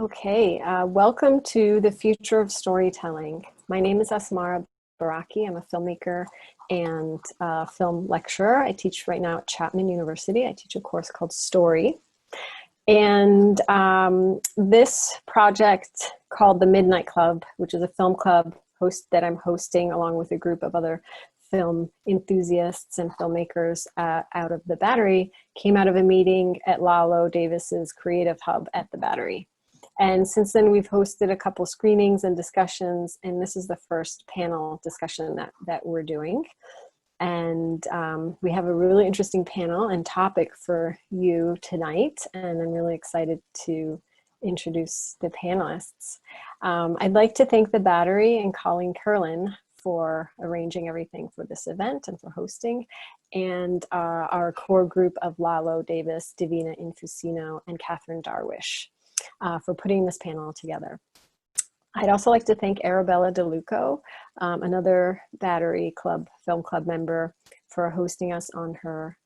Okay, welcome to the Future of Storytelling. My name is Asmara Beraki. I'm a filmmaker and film lecturer. I teach right now at Chapman University. I teach a course called Story. And this project called the Midnight Club, which is a film club that I'm hosting along with a group of other film enthusiasts and filmmakers out of the Battery, came out of a meeting at Lalo Davis's Creative Hub at the Battery. And since then, we've hosted a couple screenings and discussions, and this is the first panel discussion that we're doing. And we have a really interesting panel and topic for you tonight, and I'm really excited to introduce the panelists. I'd like to thank the Battery and Colleen Curlin for arranging everything for this event and for hosting, and our core group of Lalo Davis, Divina Infusino, and Catherine Darwish for putting this panel together. I'd also like to thank Arabella DeLuco, another Battery Club, Film Club member, for hosting us on her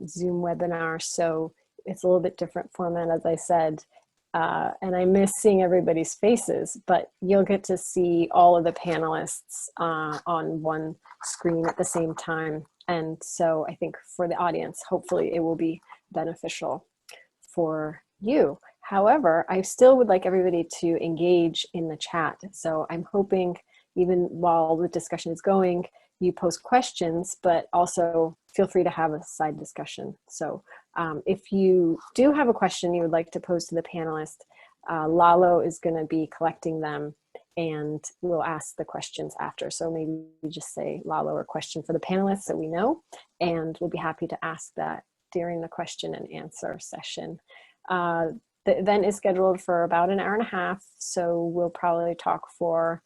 Zoom webinar. So it's a little bit different format, as I said, and I miss seeing everybody's faces, but you'll get to see all of the panelists on one screen at the same time. And so I think for the audience, hopefully it will be beneficial for you. However, I still would like everybody to engage in the chat. So I'm hoping, even while the discussion is going, you post questions, but also feel free to have a side discussion. So if you do have a question you would like to pose to the panelist, Lalo is going to be collecting them and we'll ask the questions after. So maybe we just say Lalo or question for the panelists that we know, and we'll be happy to ask that during the question and answer session. The event is scheduled for about an hour and a half, so we'll probably talk for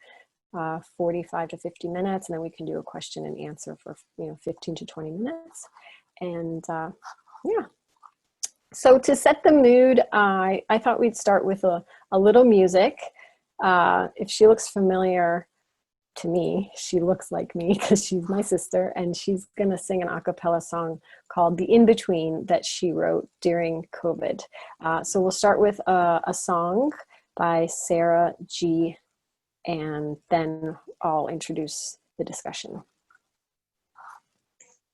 45 to 50 minutes, and then we can do a question and answer for 15 to 20 minutes. And yeah, so to set the mood, I thought we'd start with a little music. If she looks familiar to me, she looks like me because she's my sister, and she's gonna sing an a cappella song called The In-Between that she wrote during COVID. So we'll start with a song by Sara G, and then I'll introduce the discussion.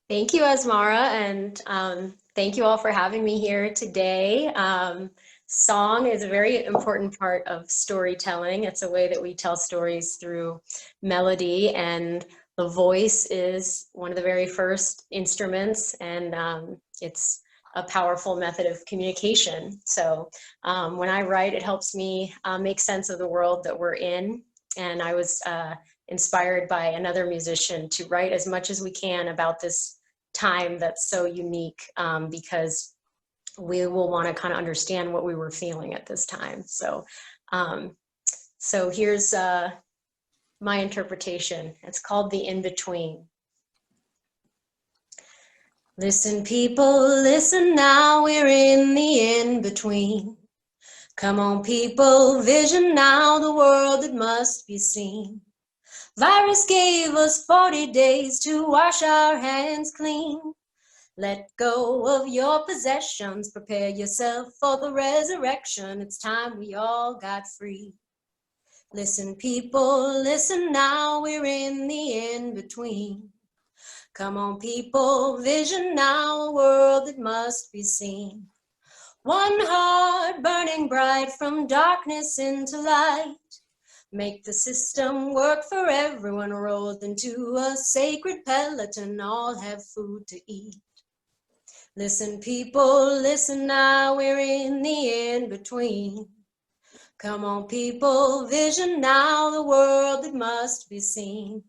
Thank you, Asmara, and thank you all for having me here today. Song is a very important part of storytelling. It's a way that we tell stories through melody, and the voice is one of the very first instruments, and it's a powerful method of communication. So when I write, it helps me make sense of the world that we're in, and I was inspired by another musician to write as much as we can about this time that's so unique, because we will want to kind of understand what we were feeling at this time. So, so here's my interpretation. It's called The In-Between. Listen, people, listen now, we're in the in-between. Come on, people, vision now the world that must be seen. Virus gave us 40 days to wash our hands clean. Let go of your possessions, prepare yourself for the resurrection. It's time we all got free. Listen, people, listen now, we're in the in-between. Come on, people, vision now a world that must be seen. One heart burning bright from darkness into light. Make the system work for everyone, rolled into a sacred peloton, all have food to eat. Listen, people, listen now, we're in the in-between. Come on, people, vision now the world that must be seen.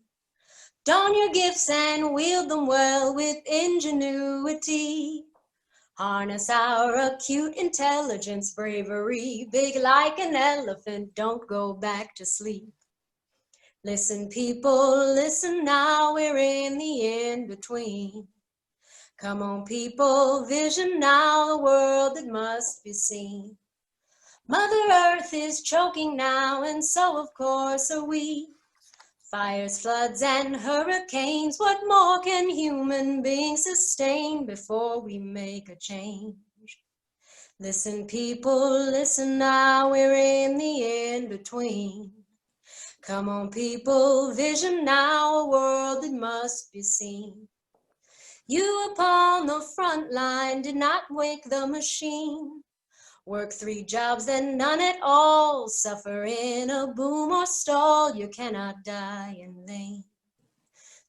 Don your gifts and wield them well with ingenuity. Harness our acute intelligence, bravery, big like an elephant, don't go back to sleep. Listen, people, listen now, we're in the in-between. Come on, people, vision now the world that must be seen. Mother Earth is choking now, and so of course are we. Fires, floods, and hurricanes, what more can human beings sustain before we make a change? Listen, people, listen now, we're in the in-between. Come on, people, vision now, a world that must be seen. You upon the front line did not wake the machine. Work 3 jobs, then none at all. Suffer in a boom or stall. You cannot die in vain.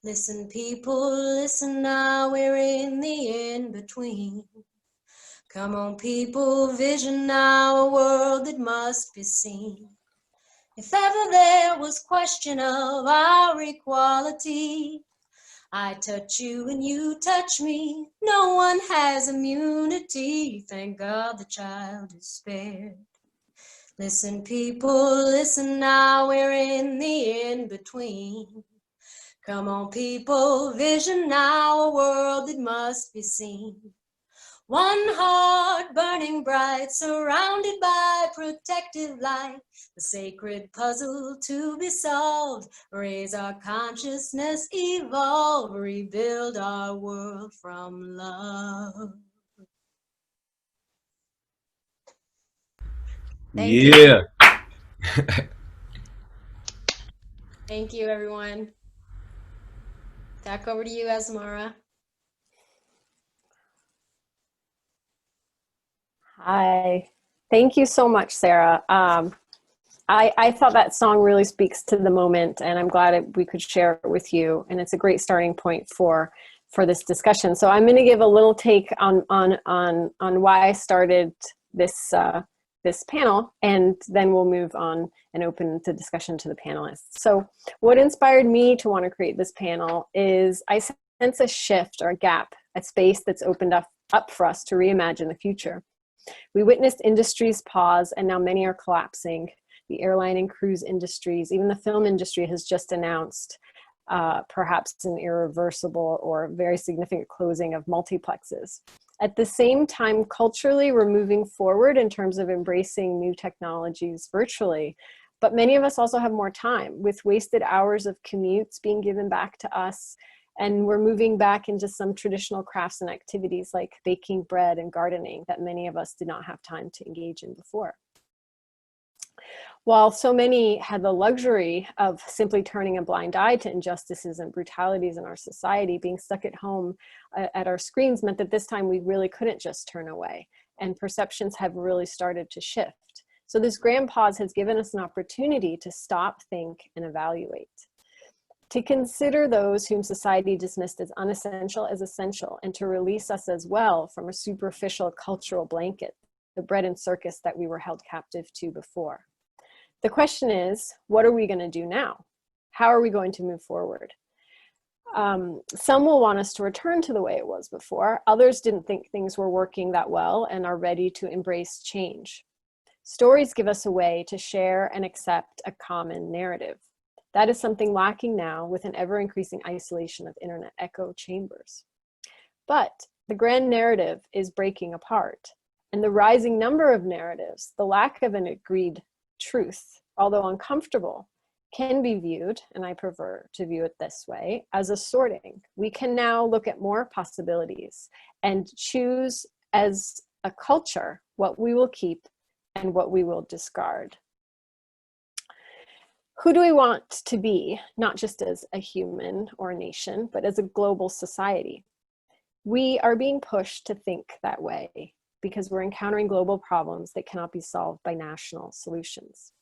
Listen, people, listen now, we're in the in-between. Come on, people, vision now, a world that must be seen. If ever there was question of our equality, I touch you and you touch me. No one has immunity. Thank God the child is spared. Listen, people, listen now, we're in the in-between. Come on, people, vision now, a world that must be seen. One heart burning bright, surrounded by protective light, the sacred puzzle to be solved, raise our consciousness, evolve, rebuild our world from love. Thank you. Thank you, everyone. Back over to you, Asmara. Hi. Thank you so much, Sarah. I thought that song really speaks to the moment, and I'm glad we could share it with you. And it's a great starting point for this discussion. So I'm going to give a little take on why I started this this panel, and then we'll move on and open the discussion to the panelists. So what inspired me to want to create this panel is I sense a shift or a gap, a space that's opened up for us to reimagine the future. We witnessed industries pause, and now many are collapsing. The airline and cruise industries, even the film industry has just announced perhaps an irreversible or very significant closing of multiplexes. At the same time, culturally, we're moving forward in terms of embracing new technologies virtually, but many of us also have more time, with wasted hours of commutes being given back to us, and we're moving back into some traditional crafts and activities like baking bread and gardening that many of us did not have time to engage in before. While so many had the luxury of simply turning a blind eye to injustices and brutalities in our society, being stuck at home at our screens meant that this time we really couldn't just turn away, and perceptions have really started to shift. So this grand pause has given us an opportunity to stop, think, and evaluate. To consider those whom society dismissed as unessential as essential, and to release us as well from a superficial cultural blanket, the bread and circus that we were held captive to before. The question is, what are we going to do now? How are we going to move forward? Some will want us to return to the way it was before. Others didn't think things were working that well and are ready to embrace change. Stories give us a way to share and accept a common narrative. That is something lacking now with an ever-increasing isolation of internet echo chambers. But the grand narrative is breaking apart, and the rising number of narratives, the lack of an agreed truth, although uncomfortable, can be viewed, and I prefer to view it this way, as a sorting. We can now look at more possibilities and choose as a culture what we will keep and what we will discard. Who do we want to be, not just as a human or a nation, but as a global society? We are being pushed to think that way because we're encountering global problems that cannot be solved by national solutions.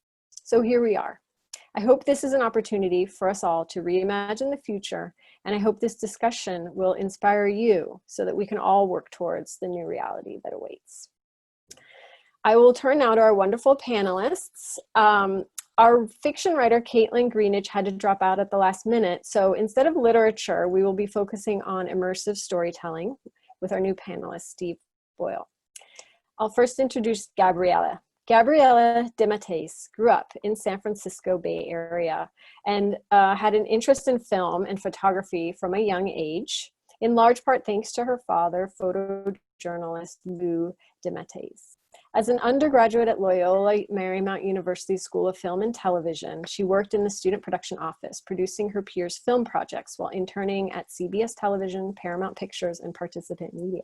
So here we are. I hope this is an opportunity for us all to reimagine the future, and I hope this discussion will inspire you so that we can all work towards the new reality that awaits. I will turn now to our wonderful panelists. Our fiction writer, Caitlin Greenidge, had to drop out at the last minute, so instead of literature, we will be focusing on immersive storytelling with our new panelist, Steve Boyle. I'll first introduce Gabriela. Gabriela Dematteis grew up in San Francisco Bay Area and had an interest in film and photography from a young age, in large part thanks to her father, photojournalist Lou Dematteis. As an undergraduate at Loyola Marymount University School of Film and Television, she worked in the student production office, producing her peers' film projects while interning at CBS Television, Paramount Pictures, and Participant Media.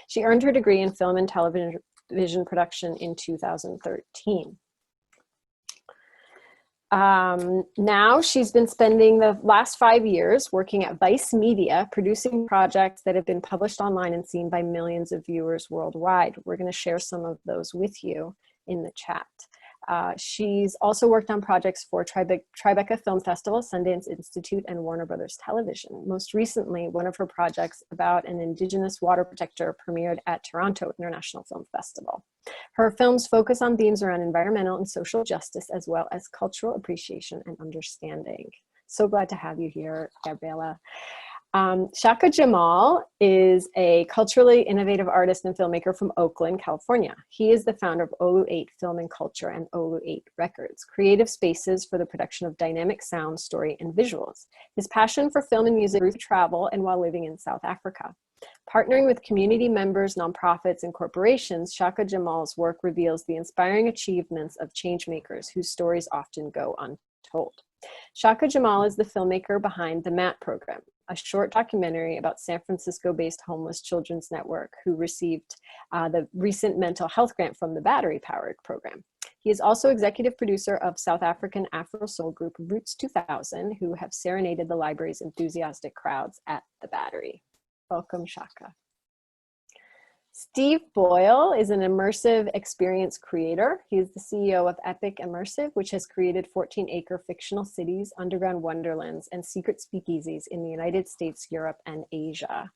She earned her degree in film and television Vision production in 2013. Now she's been spending the last 5 years working at Vice Media, producing projects that have been published online and seen by millions of viewers worldwide. We're going to share some of those with you in the chat. She's also worked on projects for Tribeca Film Festival, Sundance Institute, and Warner Brothers Television. Most recently, one of her projects about an Indigenous water protector premiered at Toronto International Film Festival. Her films focus on themes around environmental and social justice, as well as cultural appreciation and understanding. So glad to have you here, Gabriela. ShakaJamal is a culturally innovative artist and filmmaker from Oakland, California. He is the founder of Olu 8 Film and Culture and Olu 8 Records, creative spaces for the production of dynamic sound, story, and visuals. His passion for film and music grew through travel and while living in South Africa. Partnering with community members, nonprofits, and corporations, ShakaJamal's work reveals the inspiring achievements of changemakers whose stories often go untold. ShakaJamal is the filmmaker behind the MAT program, a short documentary about San Francisco-based homeless children's network who received the recent mental health grant from the Battery-powered program. He is also executive producer of South African Afro-soul group Roots 2000, who have serenaded the library's enthusiastic crowds at the Battery. Welcome, Shaka. Steve Boyle is an immersive experience creator. He is the CEO of Epic Immersive, which has created 14-acre fictional cities, underground wonderlands, and secret speakeasies in the United States, Europe, and Asia.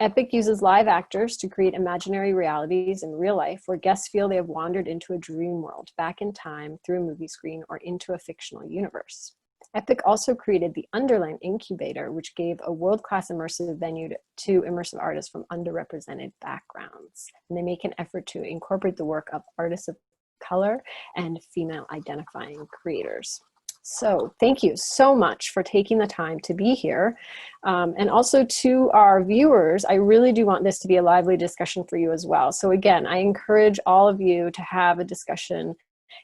Epic uses live actors to create imaginary realities in real life where guests feel they have wandered into a dream world, back in time, through a movie screen, or into a fictional universe. Epic also created the Underland Incubator, which gave a world-class immersive venue to immersive artists from underrepresented backgrounds. And they make an effort to incorporate the work of artists of color and female identifying creators. So thank you so much for taking the time to be here. And also to our viewers, I really do want this to be a lively discussion for you as well. So again, I encourage all of you to have a discussion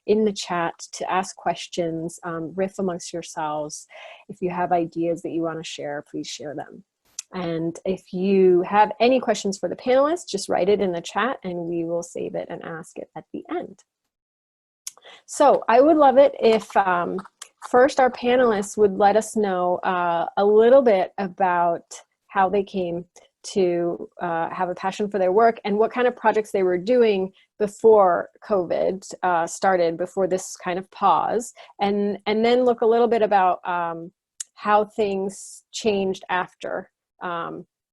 in the chat, to ask questions, riff amongst yourselves. If you have ideas that you want to share, please share them. And if you have any questions for the panelists, just write it in the chat and we will save it and ask it at the end. So I would love it if first our panelists would let us know a little bit about how they came to have a passion for their work and what kind of projects they were doing before COVID started, before this kind of pause, and then look a little bit about how things changed after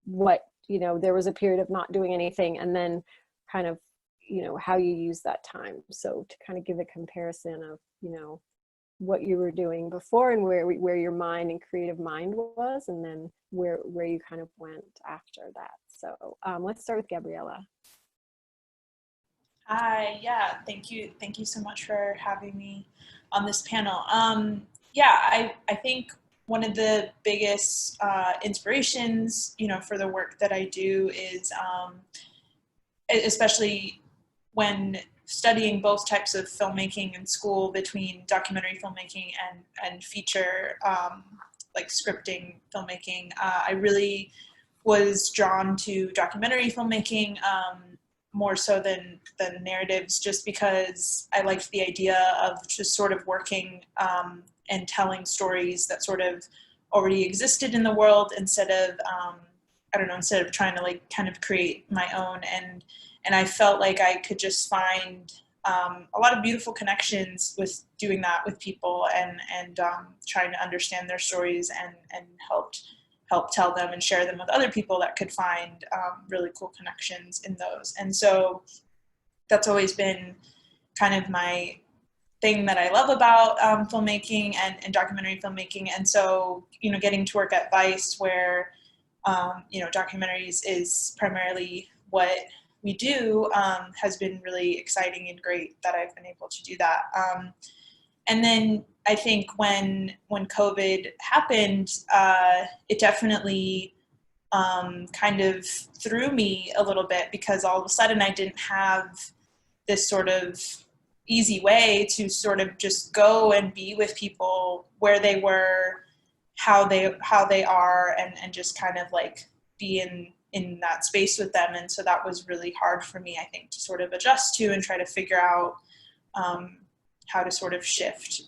what, you know, there was a period of not doing anything, and then kind of, you know, how you use that time. So to kind of give a comparison of, you know, what you were doing before and where your mind and creative mind was, and then where you kind of went after that. So let's start with Gabriela. Hi, yeah, thank you so much for having me on this panel. Yeah, I think one of the biggest inspirations, you know, for the work that I do is, especially when studying both types of filmmaking in school, between documentary filmmaking and feature, like scripting filmmaking, I really was drawn to documentary filmmaking more so than narratives, just because I liked the idea of just sort of working and telling stories that sort of already existed in the world, instead of I don't know, instead of trying to like kind of create my own. And I felt like I could just find a lot of beautiful connections with doing that with people, and trying to understand their stories and help tell them and share them with other people that could find really cool connections in those. And so that's always been kind of my thing that I love about filmmaking and documentary filmmaking. And so, you know, getting to work at Vice, where, you know, documentaries is primarily what we do, has been really exciting and great that I've been able to do that. And then I think when COVID happened, it definitely kind of threw me a little bit, because all of a sudden I didn't have this sort of easy way to sort of just go and be with people where they were, how they are, and just kind of like be in in that space with them. And so that was really hard for me, I think, to sort of adjust to and try to figure out how to sort of shift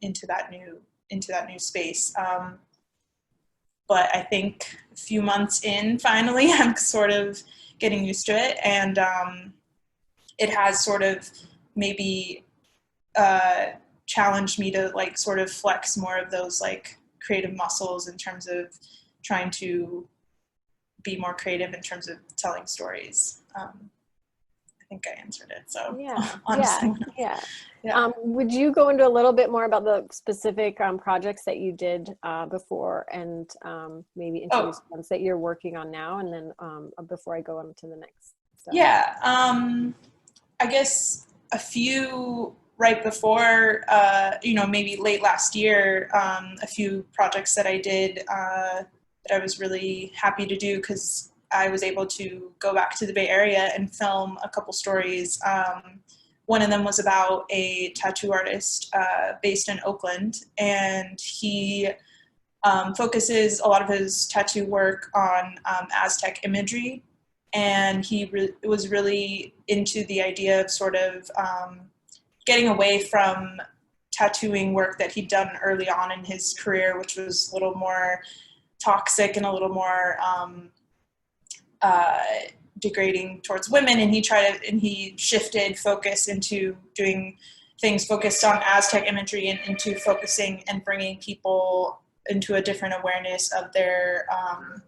into that new space. But I think a few months in, finally, I'm sort of getting used to it. And it has sort of maybe challenged me to like sort of flex more of those like creative muscles in terms of trying to be more creative in terms of telling stories. I think I answered it. So yeah. Would you go into a little bit more about the specific projects that you did before, and maybe introduce ones that you're working on now, and then before I go on to the next stuff? Yeah, I guess a few right before, maybe late last year, a few projects that I did that I was really happy to do because I was able to go back to the Bay Area and film a couple stories. One of them was about a tattoo artist based in Oakland, and he focuses a lot of his tattoo work on Aztec imagery, and he was really into the idea of sort of getting away from tattooing work that he'd done early on in his career, which was a little more toxic and a little more degrading towards women, and he shifted focus into doing things focused on Aztec imagery and into focusing and bringing people into a different awareness of their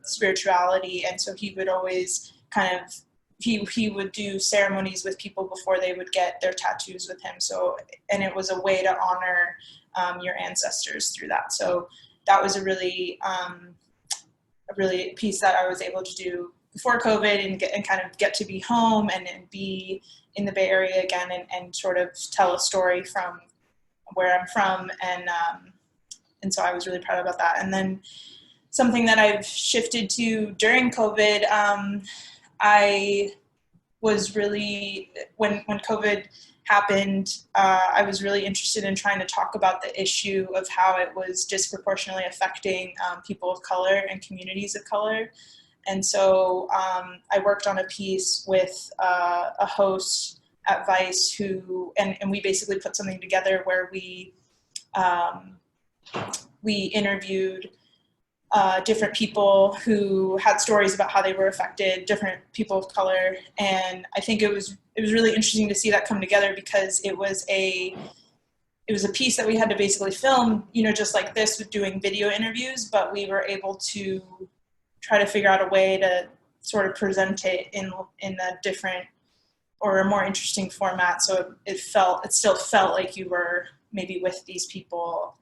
spirituality. And so he would always kind of he would do ceremonies with people before they would get their tattoos with him. So, and it was a way to honor your ancestors through that. So that was a really piece that I was able to do before COVID and kind of get to be home and be in the Bay Area again and sort of tell a story from where I'm from. And so I was really proud about that. And then something that I've shifted to during COVID, I was really, when COVID happened, I was really interested in trying to talk about the issue of how it was disproportionately affecting people of color and communities of color. And so I worked on a piece with a host at Vice who, and we basically put something together where we interviewed different people who had stories about how they were affected, different people of color. And I think it was really interesting to see that come together because it was a piece that we had to basically film, just like this with doing video interviews, but we were able to try to figure out a way to sort of present it in a different or a more interesting format. So it still felt like you were maybe with these people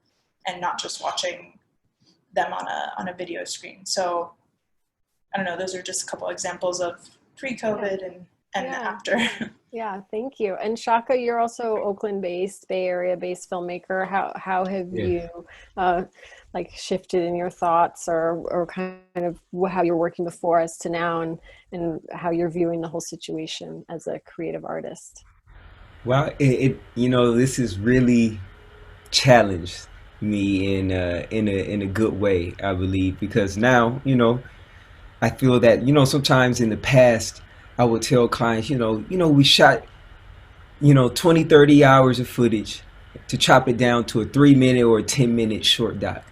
and not just watching them on a video screen. So I don't know, those are just a couple examples of pre-COVID and after. Yeah, thank you. And Shaka, you're also Oakland-based, Bay Area-based filmmaker. How have you shifted in your thoughts or kind of how you're working before as to now and how you're viewing the whole situation as a creative artist? Well, this has really challenged me in a good way, I believe, because now, I feel that, sometimes in the past, I would tell clients, we shot, 20, 30 hours of footage to chop it down to a 3-minute or a 10-minute short doc.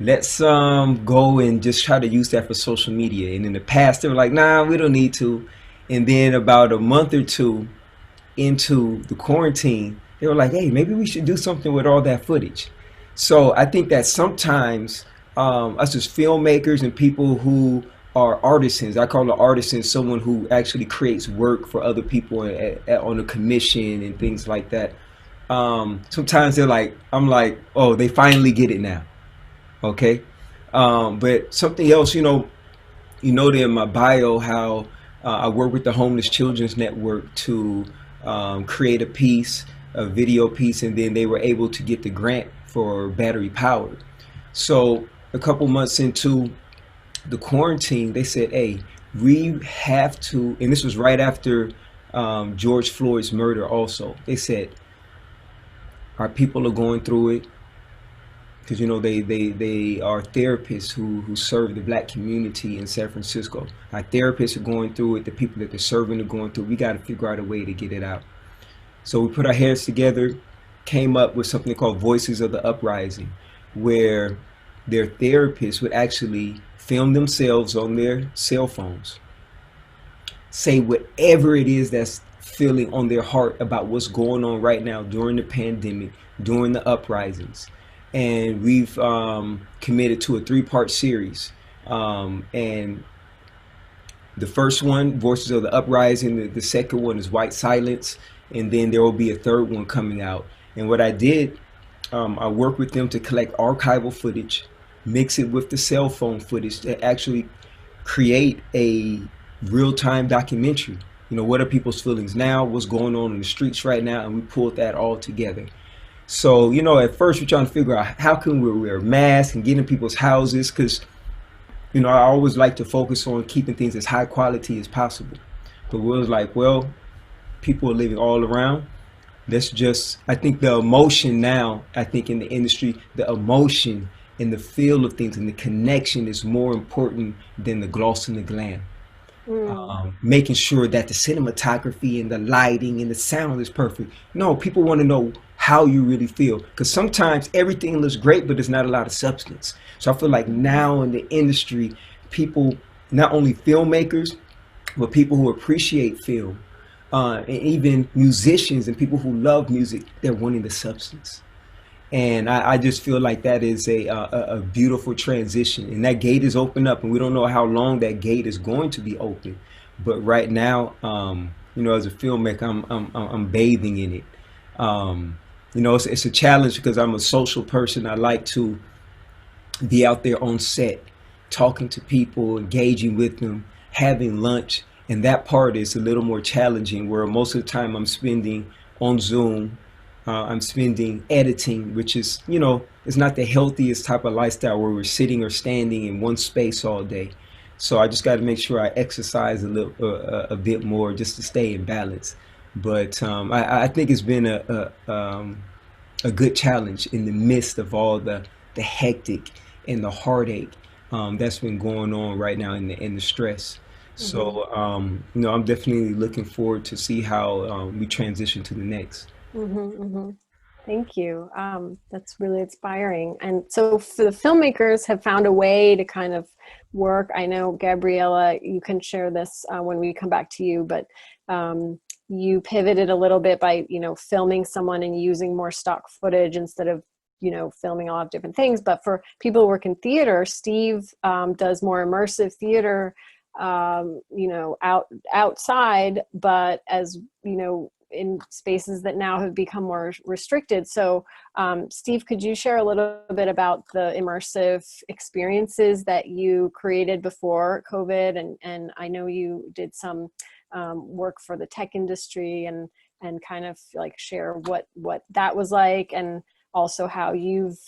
Let's go and just try to use that for social media. And in the past, they were like, nah, we don't need to. And then about a month or two into the quarantine, they were like, hey, maybe we should do something with all that footage. So I think that sometimes us as filmmakers and people who are artisans, I call an artisan someone who actually creates work for other people on a commission and things like that. Sometimes I'm like, oh, they finally get it now. Okay. But something else, there in my bio, how I work with the Homeless Children's Network to create a video piece, and then they were able to get the grant for battery powered. So a couple months into the quarantine, they said, hey, we have to, and this was right after George Floyd's murder also. They said, our people are going through it. because they are therapists who serve the Black community in San Francisco. Our therapists are going through it. The people that they're serving are going through it. We got to figure out a way to get it out. So we put our heads together, came up with something called Voices of the Uprising, where their therapists would actually film themselves on their cell phones, say whatever it is that's feeling on their heart about what's going on right now during the pandemic, during the uprisings. And we've committed to a 3-part series. And the first one, Voices of the Uprising, the second one is White Silence, and then there will be a third one coming out. And what I did, I worked with them to collect archival footage, mix it with the cell phone footage to actually create a real-time documentary. What are people's feelings now? What's going on in the streets right now? And we pulled that all together. So, at first we're trying to figure out how can we wear masks and get in people's houses, because, I always like to focus on keeping things as high quality as possible. But we was like, well, people are living all around. I think the emotion now, in the industry, the emotion and the feel of things and the connection is more important than the gloss and the glam. Making sure that the cinematography and the lighting and the sound is perfect. No, people want to know how you really feel, because sometimes everything looks great, but there's not a lot of substance. So I feel like now in the industry, people, not only filmmakers, but people who appreciate film, and even musicians and people who love music, they're wanting the substance. And I just feel like that is a beautiful transition, and that gate is open up, and we don't know how long that gate is going to be open. But right now, as a filmmaker, I'm bathing in it. It's a challenge because I'm a social person. I like to be out there on set, talking to people, engaging with them, having lunch, and that part is a little more challenging, where most of the time I'm spending on Zoom. I'm spending editing, which is, it's not the healthiest type of lifestyle where we're sitting or standing in one space all day. So I just got to make sure I exercise a bit more just to stay in balance. But I think it's been a good challenge in the midst of all the hectic and the heartache that's been going on right now in the stress. So I'm definitely looking forward to see how we transition to the next. Thank you. That's really inspiring. And so for the filmmakers have found a way to kind of work. I know, Gabriela, you can share this when we come back to you, but you pivoted a little bit by, filming someone and using more stock footage instead of, filming a lot of different things. But for people who work in theater, Steve does more immersive theater, outside, but as, in spaces that now have become more restricted. So Steve, could you share a little bit about the immersive experiences that you created before COVID? And I know you did some work for the tech industry and kind of like share what that was like, and also how you've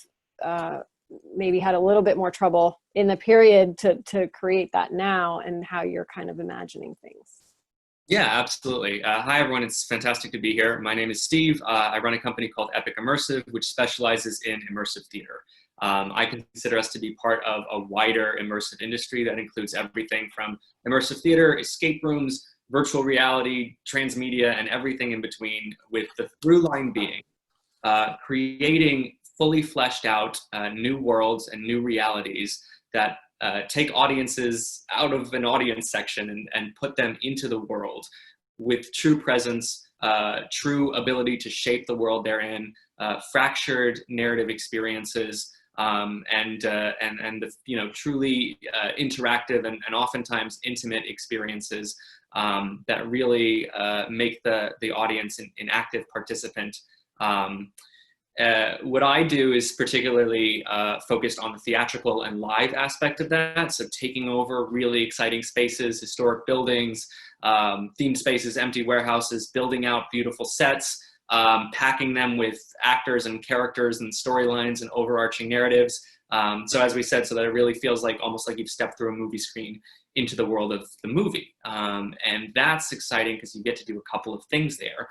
maybe had a little bit more trouble in the period to create that now, and how you're kind of imagining things. Yeah, absolutely. Hi, everyone. It's fantastic to be here. My name is Steve. I run a company called Epic Immersive, which specializes in immersive theater. I consider us to be part of a wider immersive industry that includes everything from immersive theater, escape rooms, virtual reality, transmedia, and everything in between, with the through line being creating fully fleshed out new worlds and new realities that take audiences out of an audience section and put them into the world with true presence, true ability to shape the world they're in, fractured narrative experiences, and the truly interactive and oftentimes intimate experiences that really make the audience an active participant. What I do is particularly focused on the theatrical and live aspect of that. So taking over really exciting spaces, historic buildings, themed spaces, empty warehouses, building out beautiful sets, packing them with actors and characters and storylines and overarching narratives. So as we said, so that it really feels like almost like you've stepped through a movie screen into the world of the movie. And that's exciting because you get to do a couple of things there.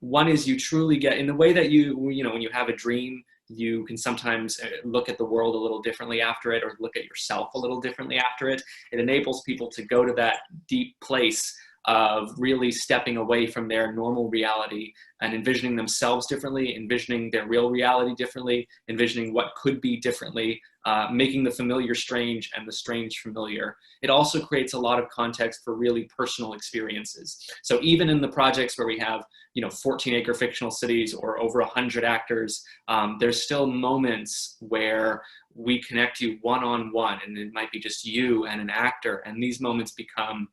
One is you truly get, in the way that when you have a dream, You can sometimes look at the world a little differently after it, or look at yourself a little differently after it. It enables people to go to that deep place of really stepping away from their normal reality and envisioning themselves differently, envisioning their real reality differently, envisioning what could be differently, making the familiar strange and the strange familiar. It also creates a lot of context for really personal experiences. So even in the projects where we have 14-acre fictional cities or over 100 actors, there's still moments where we connect you one-on-one, and it might be just you and an actor, and these moments become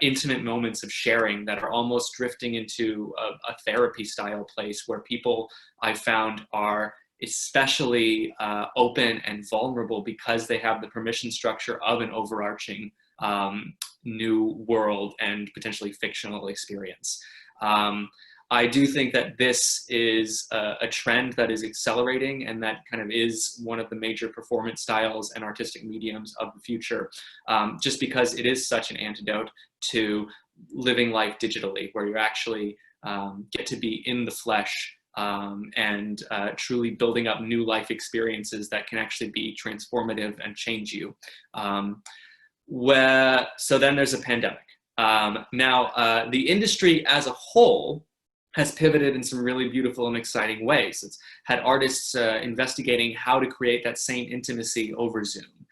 intimate moments of sharing that are almost drifting into a therapy style place where people, I've found, are especially open and vulnerable because they have the permission structure of an overarching new world and potentially fictional experience. I do think that this is a trend that is accelerating, and that kind of is one of the major performance styles and artistic mediums of the future, just because it is such an antidote to living life digitally, where you actually get to be in the flesh and truly building up new life experiences that can actually be transformative and change you. So then there's a pandemic. Now, the industry as a whole has pivoted in some really beautiful and exciting ways. It's had artists investigating how to create that same intimacy over Zoom.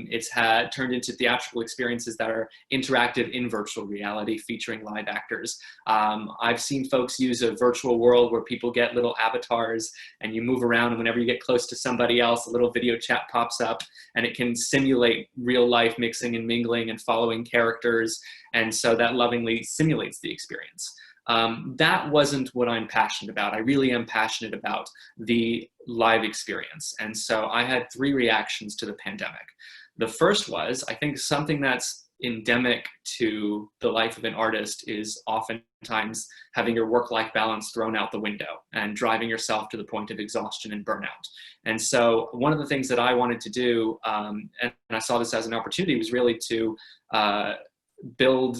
It's turned into theatrical experiences that are interactive in virtual reality, featuring live actors. I've seen folks use a virtual world where people get little avatars and you move around, and whenever you get close to somebody else, a little video chat pops up, and it can simulate real life mixing and mingling and following characters. And so that lovingly simulates the experience. That wasn't what I'm passionate about. I really am passionate about the live experience. And so I had 3 reactions to the pandemic. The first was, I think something that's endemic to the life of an artist is oftentimes having your work-life balance thrown out the window and driving yourself to the point of exhaustion and burnout. And so one of the things that I wanted to do, and I saw this as an opportunity, was really to build,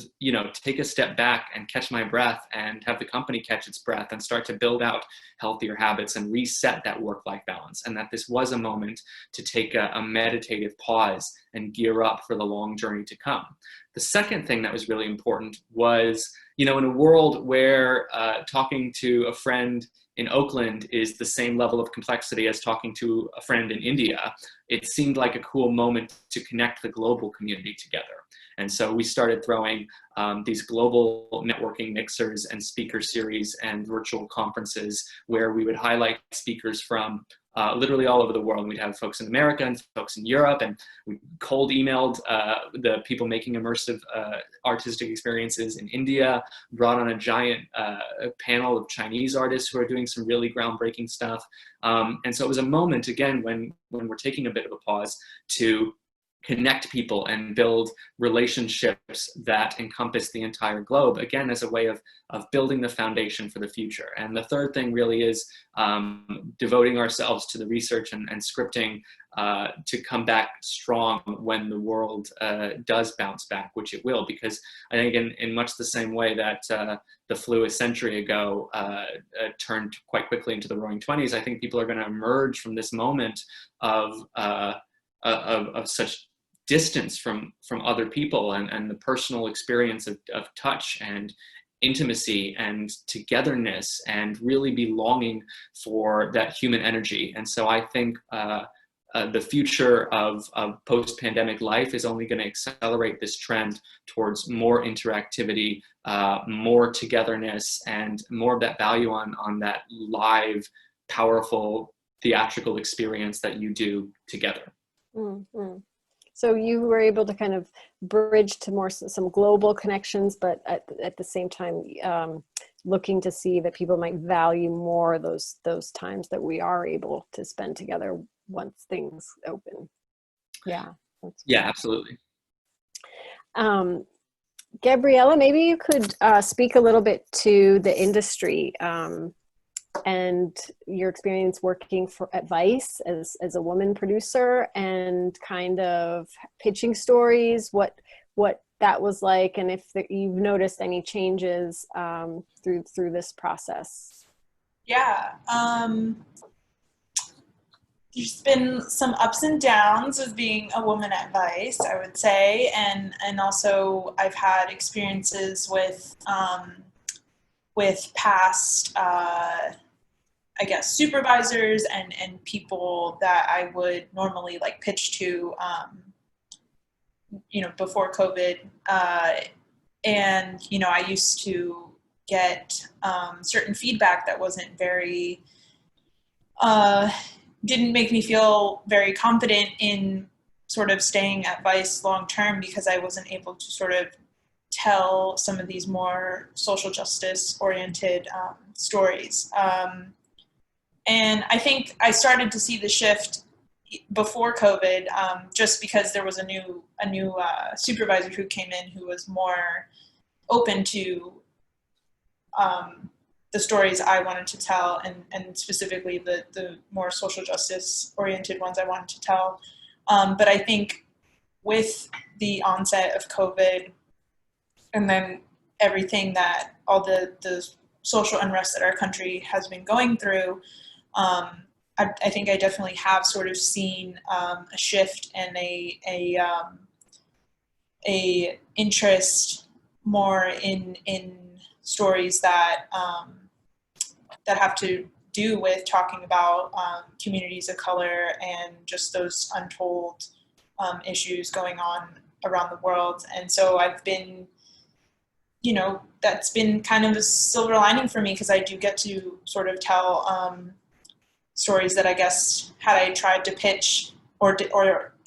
take a step back and catch my breath and have the company catch its breath and start to build out healthier habits and reset that work-life balance. And that this was a moment to take a meditative pause and gear up for the long journey to come. The second thing that was really important was, in a world where talking to a friend in Oakland is the same level of complexity as talking to a friend in India, it seemed like a cool moment to connect the global community together. And so we started throwing these global networking mixers and speaker series and virtual conferences where we would highlight speakers from literally all over the world. We'd have folks in America and folks in Europe, and we cold emailed the people making immersive artistic experiences in India, brought on a giant panel of Chinese artists who are doing some really groundbreaking stuff. And so it was a moment, again, when we're taking a bit of a pause to connect people and build relationships that encompass the entire globe, again, as a way of building the foundation for the future. And the third thing really is devoting ourselves to the research and scripting to come back strong when the world does bounce back, which it will, because I think in much the same way that the flu a century ago turned quite quickly into the roaring 20s, I think people are going to emerge from this moment of such distance from other people and the personal experience of touch and intimacy and togetherness and really be longing for that human energy. And so I think the future of post-pandemic life is only going to accelerate this trend towards more interactivity, more togetherness, and more of that value on that live, powerful theatrical experience that you do together. Mm-hmm. So you were able to kind of bridge to some global connections, but at the same time, looking to see that people might value more those times that we are able to spend together once things open. Yeah. Yeah, absolutely. Gabriela, maybe you could speak a little bit to the industry and your experience working at Vice as a woman producer and kind of pitching stories, what that was like, and if you've noticed any changes through this process. Yeah. there's been some ups and downs of being a woman at Vice, I would say, and also I've had experiences with past, I guess, supervisors and people that I would normally like pitch to, before COVID, and I used to get certain feedback that wasn't very. Didn't make me feel very confident in sort of staying at Vice long term because I wasn't able to sort of tell some of these more social justice oriented stories. And I think I started to see the shift before COVID, just because there was a new supervisor who came in who was more open to the stories I wanted to tell, and specifically the more social justice oriented ones I wanted to tell. But I think with the onset of COVID and then everything that all the social unrest that our country has been going through, I think I definitely have sort of seen a shift and a interest more in stories that that have to do with talking about communities of color and just those untold issues going on around the world. And so I've been, that's been kind of a silver lining for me because I do get to sort of tell stories that I guess had I tried to pitch or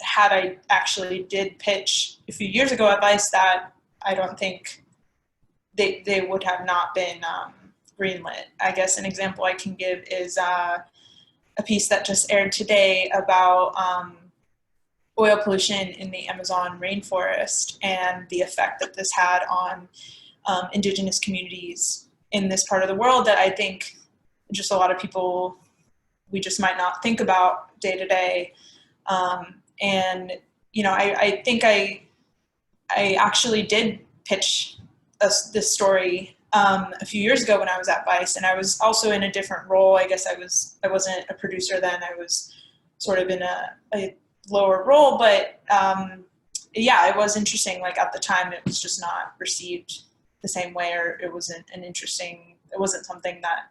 had I actually did pitch a few years ago at Vice, that I don't think they would have not been greenlit. I guess an example I can give is a piece that just aired today about oil pollution in the Amazon rainforest and the effect that this had on indigenous communities in this part of the world that I think just a lot of people, we just might not think about day to day. And, I think I actually did pitch this story a few years ago when I was at Vice, and I was also in a different role. I guess I wasn't a producer then. I was sort of in a lower role, but yeah, it was interesting. Like at the time, it was just not received the same way, or it wasn't it wasn't something that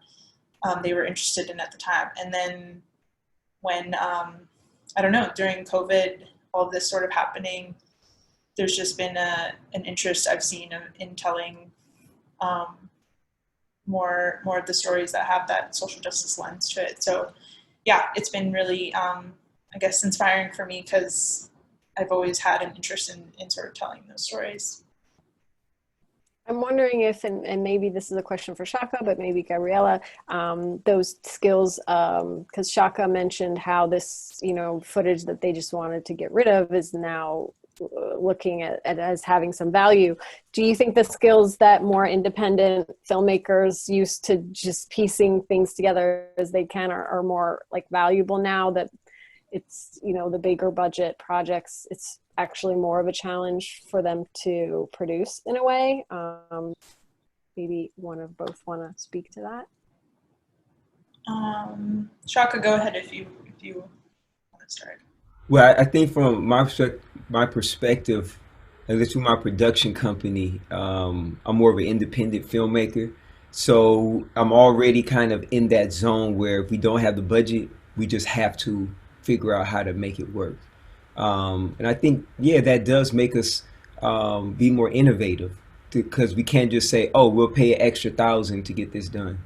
they were interested in at the time. And then when, I don't know, during COVID, all of this sort of happening, there's just been an interest I've seen in telling more of the stories that have that social justice lens to it. So yeah, it's been really, I guess, inspiring for me because I've always had an interest in sort of telling those stories. I'm wondering if, and maybe this is a question for Shaka, but maybe Gabriela, those skills, because Shaka mentioned how this, footage that they just wanted to get rid of is now looking at as having some value. Do you think the skills that more independent filmmakers used to just piecing things together as they can are more like valuable now that it's, the bigger budget projects, it's actually more of a challenge for them to produce in a way? Maybe one of both want to speak to that. Shaka, go ahead if you want to start. Well, I think from my perspective, at least with my production company, I'm more of an independent filmmaker. So I'm already kind of in that zone where if we don't have the budget, we just have to figure out how to make it work. And I think, yeah, that does make us be more innovative because we can't just say, oh, we'll pay an extra $1,000 to get this done.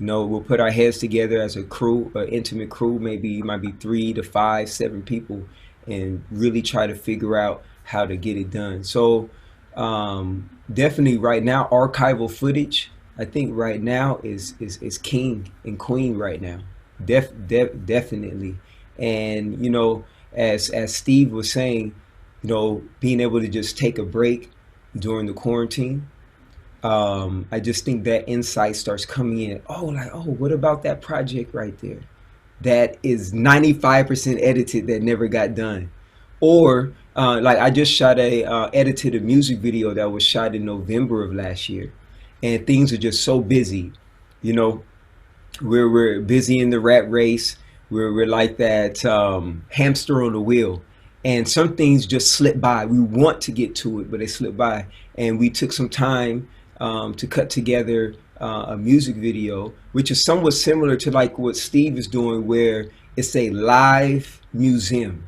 No, we'll put our heads together as a crew, an intimate crew, maybe it might be 3 to 5, 7 people, and really try to figure out how to get it done. So definitely right now, archival footage, I think right now is king and queen right now. Definitely. And, as Steve was saying, being able to just take a break during the quarantine, I just think that insight starts coming in. Oh, what about that project right there? That is 95% edited that never got done. Or I just edited a music video that was shot in November of last year, and things are just so busy. We're busy in the rat race. We're like that hamster on the wheel, and some things just slip by. We want to get to it, but they slip by. And we took some time to cut together a music video, which is somewhat similar to like what Steve is doing, where it's a live museum,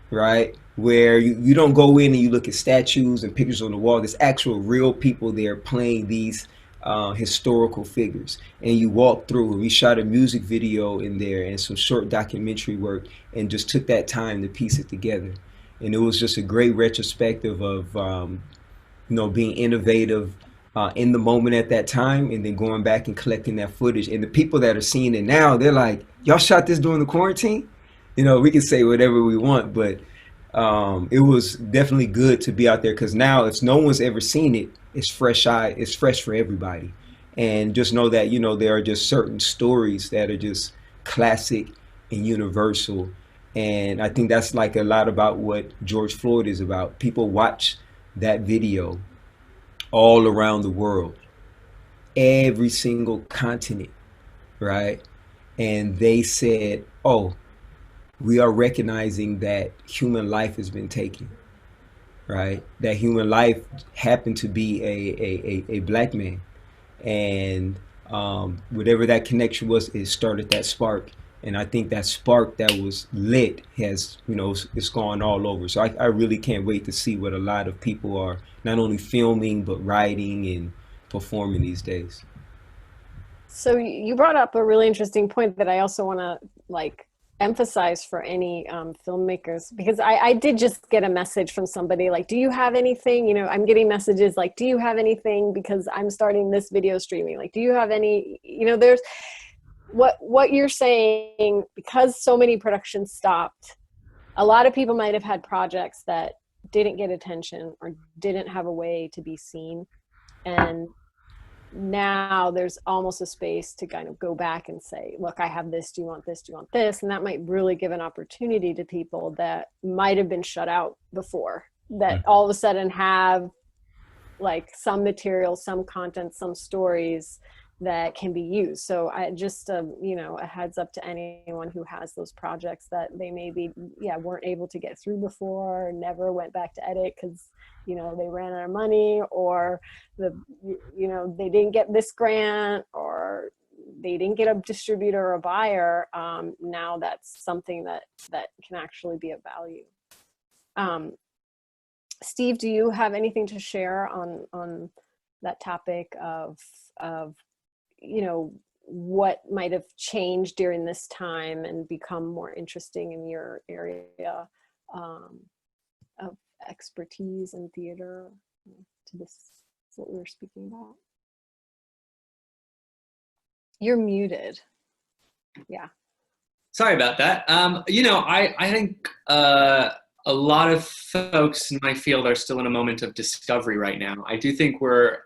right? Where you don't go in and you look at statues and pictures on the wall. There's actual real people there playing these historical figures, and you walk through. We shot a music video in there and some short documentary work, and just took that time to piece it together. And it was just a great retrospective of being innovative in the moment at that time, and then going back and collecting that footage. And the people that are seeing it now, they're like, y'all shot this during the quarantine? We can say whatever we want, but it was definitely good to be out there, because now if no one's ever seen it, it's fresh for everybody. And just know that there are just certain stories that are just classic and universal. And I think that's like a lot about what George Floyd is about. People watch that video all around the world, every single continent, right? And they said, oh, we are recognizing that human life has been taken, right? That human life happened to be a black man. And whatever that connection was, it started that spark. And I think that spark that was lit has, it's gone all over. So I really can't wait to see what a lot of people are not only filming, but writing and performing these days. So you brought up a really interesting point that I also want to emphasize for any filmmakers, because I did just get a message from somebody like, do you have anything, I'm getting messages like, do you have anything, because I'm starting this video streaming, like, do you have any, there's what you're saying, because so many productions stopped, a lot of people might have had projects that didn't get attention or didn't have a way to be seen, and now there's almost a space to kind of go back and say, look, I have this, do you want this, do you want this? And that might really give an opportunity to people that might have been shut out before, that all of a sudden have some material, some content, some stories that can be used. So I just, a heads up to anyone who has those projects that they maybe, weren't able to get through before, or never went back to edit because, they ran out of money, or they didn't get this grant, or they didn't get a distributor or a buyer. Now that's something that can actually be of value. Steve, do you have anything to share on that topic of what might have changed during this time and become more interesting in your area of expertise in theater, to this, what we were speaking about? You're muted. Yeah. Sorry about that. I think a lot of folks in my field are still in a moment of discovery right now. I do think we're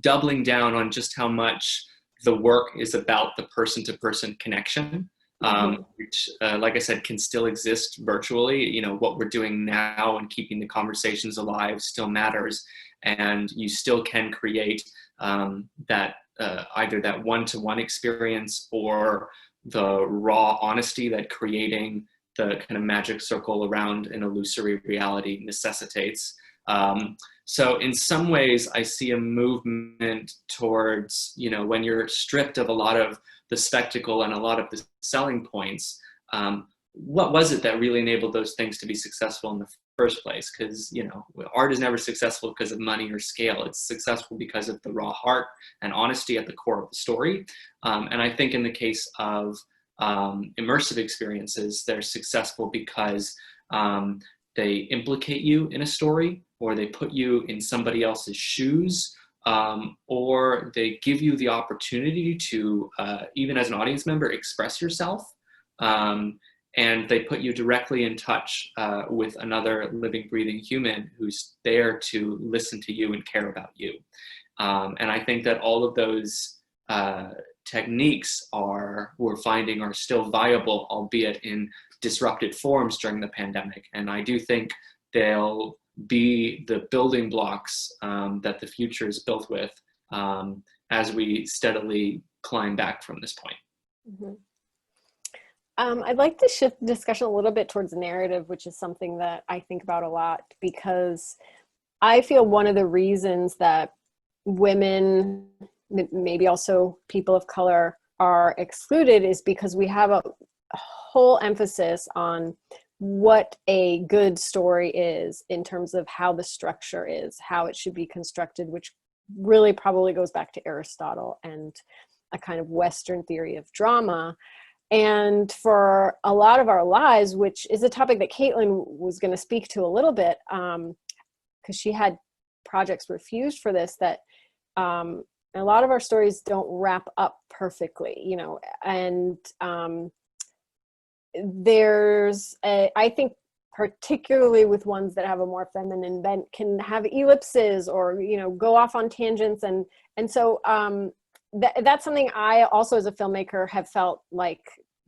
doubling down on just how much the work is about the person-to-person connection, which, like I said, can still exist virtually. What we're doing now and keeping the conversations alive still matters, and you still can create that either that one-to-one experience or the raw honesty that creating the kind of magic circle around an illusory reality necessitates. So in some ways, I see a movement towards, when you're stripped of a lot of the spectacle and a lot of the selling points, what was it that really enabled those things to be successful in the first place? Because, art is never successful because of money or scale. It's successful because of the raw heart and honesty at the core of the story. And I think in the case of immersive experiences, they're successful because they implicate you in a story, or they put you in somebody else's shoes, or they give you the opportunity to, even as an audience member, express yourself. And they put you directly in touch with another living, breathing human who's there to listen to you and care about you. And I think that all of those techniques we're finding are still viable, albeit in disrupted forms during the pandemic. And I do think they'll be the building blocks that the future is built with as we steadily climb back from this point. I'd like to shift the discussion a little bit towards narrative, which is something that I think about a lot, because I feel one of the reasons that women, maybe also people of color, are excluded is because we have a whole emphasis on what a good story is in terms of how the structure is, how it should be constructed, which really probably goes back to Aristotle and a kind of Western theory of drama. And for a lot of our lives, which is a topic that Caitlin was going to speak to a little bit, because she had projects refused for this, that a lot of our stories don't wrap up perfectly, you know, and I think particularly with ones that have a more feminine bent, can have ellipses or, you know, go off on tangents. And so that's something I also, as a filmmaker, have felt like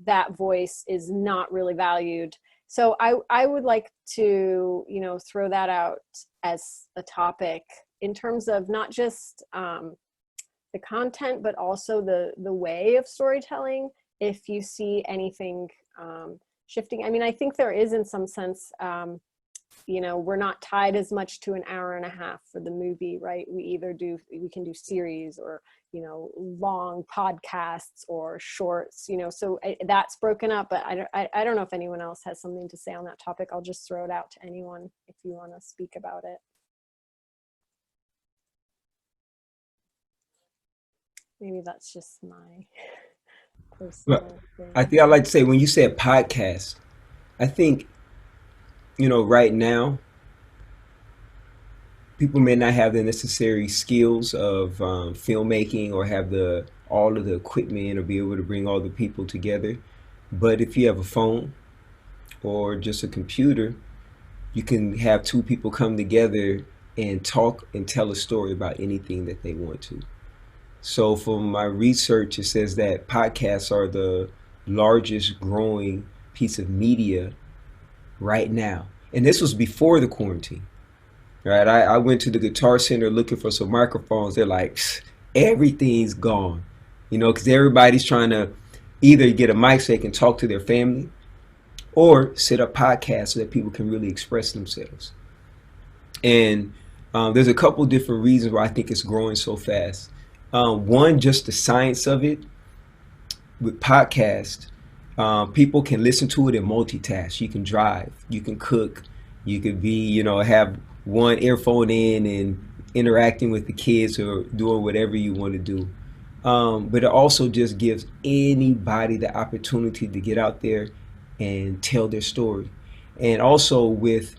that voice is not really valued. So I would like to, you know, throw that out as a topic in terms of not just the content, but also the way of storytelling. If you see anything shifting, I mean, I think there is, in some sense, you know, we're not tied as much to an hour and a half for the movie, right? We can do series, or, you know, long podcasts or shorts, you know, so that's broken up. But I don't know if anyone else has something to say on that topic. I'll just throw it out to anyone if you want to speak about it. Maybe that's just my personal thing. I think I like to say, when you said podcast, I think, you know, right now, people may not have the necessary skills of filmmaking, or have all of the equipment, or be able to bring all the people together. But if you have a phone or just a computer, you can have two people come together and talk and tell a story about anything that they want to. So from my research, it says that podcasts are the largest growing piece of media right now. And this was before the quarantine, right? I went to the Guitar Center looking for some microphones. They're like, everything's gone, you know, because everybody's trying to either get a mic so they can talk to their family, or set up podcasts so that people can really express themselves. And there's a couple different reasons why I think it's growing so fast. One, just the science of it. With podcast, people can listen to it and multitask. You can drive, you can cook, you could be, you know, have one earphone in and interacting with the kids, or doing whatever you want to do. But it also just gives anybody the opportunity to get out there and tell their story. And also with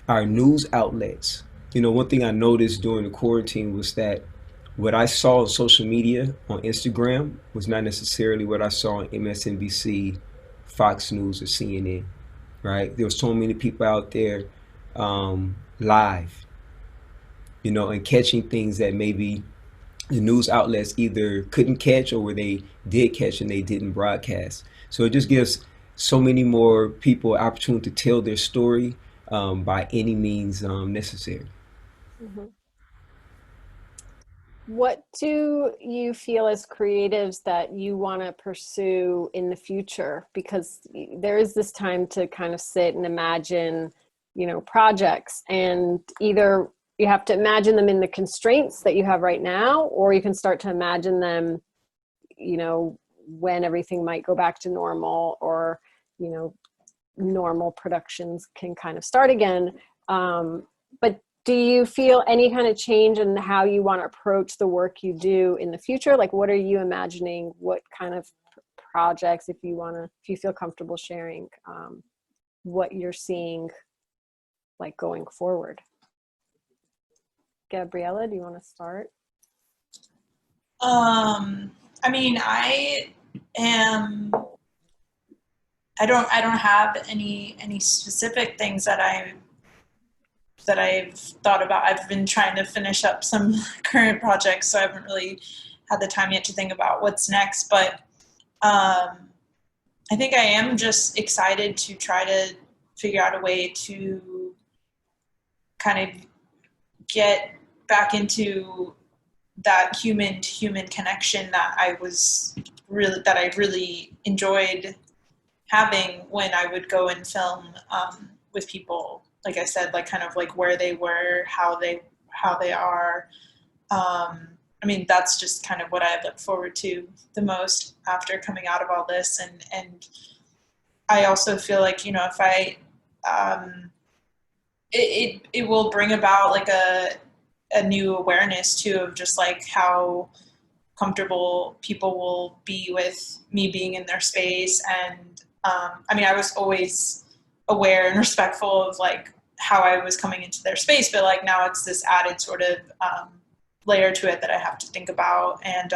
our news outlets, you know, one thing I noticed during the quarantine was that what I saw on social media, on Instagram, was not necessarily what I saw on MSNBC, Fox News, or CNN, right? There were so many people out there live, you know, and catching things that maybe the news outlets either couldn't catch, or where they did catch and they didn't broadcast. So it just gives so many more people an opportunity to tell their story by any means necessary. Mm-hmm. What do you feel as creatives that you want to pursue in the future? Because there is this time to kind of sit and imagine, you know, projects, and either you have to imagine them in the constraints that you have right now, or you can start to imagine them, you know, when everything might go back to normal, or, you know, normal productions can kind of start again. But do you feel any kind of change in how you want to approach the work you do in the future? Like, what are you imagining? What kind of projects, if you feel comfortable sharing, what you're seeing, like, going forward? Gabriela, do you want to start? I mean, I don't have any specific things that I've thought about. I've been trying to finish up some current projects, so I haven't really had the time yet to think about what's next. But I think I am just excited to try to figure out a way to kind of get back into that human-to-human connection that I really enjoyed having when I would go and film with people. Like I said, like kind of like where they were, how they are. I mean, that's just kind of what I look forward to the most after coming out of all this. And I also feel like, you know, if I, it will bring about like a new awareness too of just like how comfortable people will be with me being in their space. And I mean, I was always aware and respectful of like how I was coming into their space, but like now it's this added sort of layer to it that I have to think about. And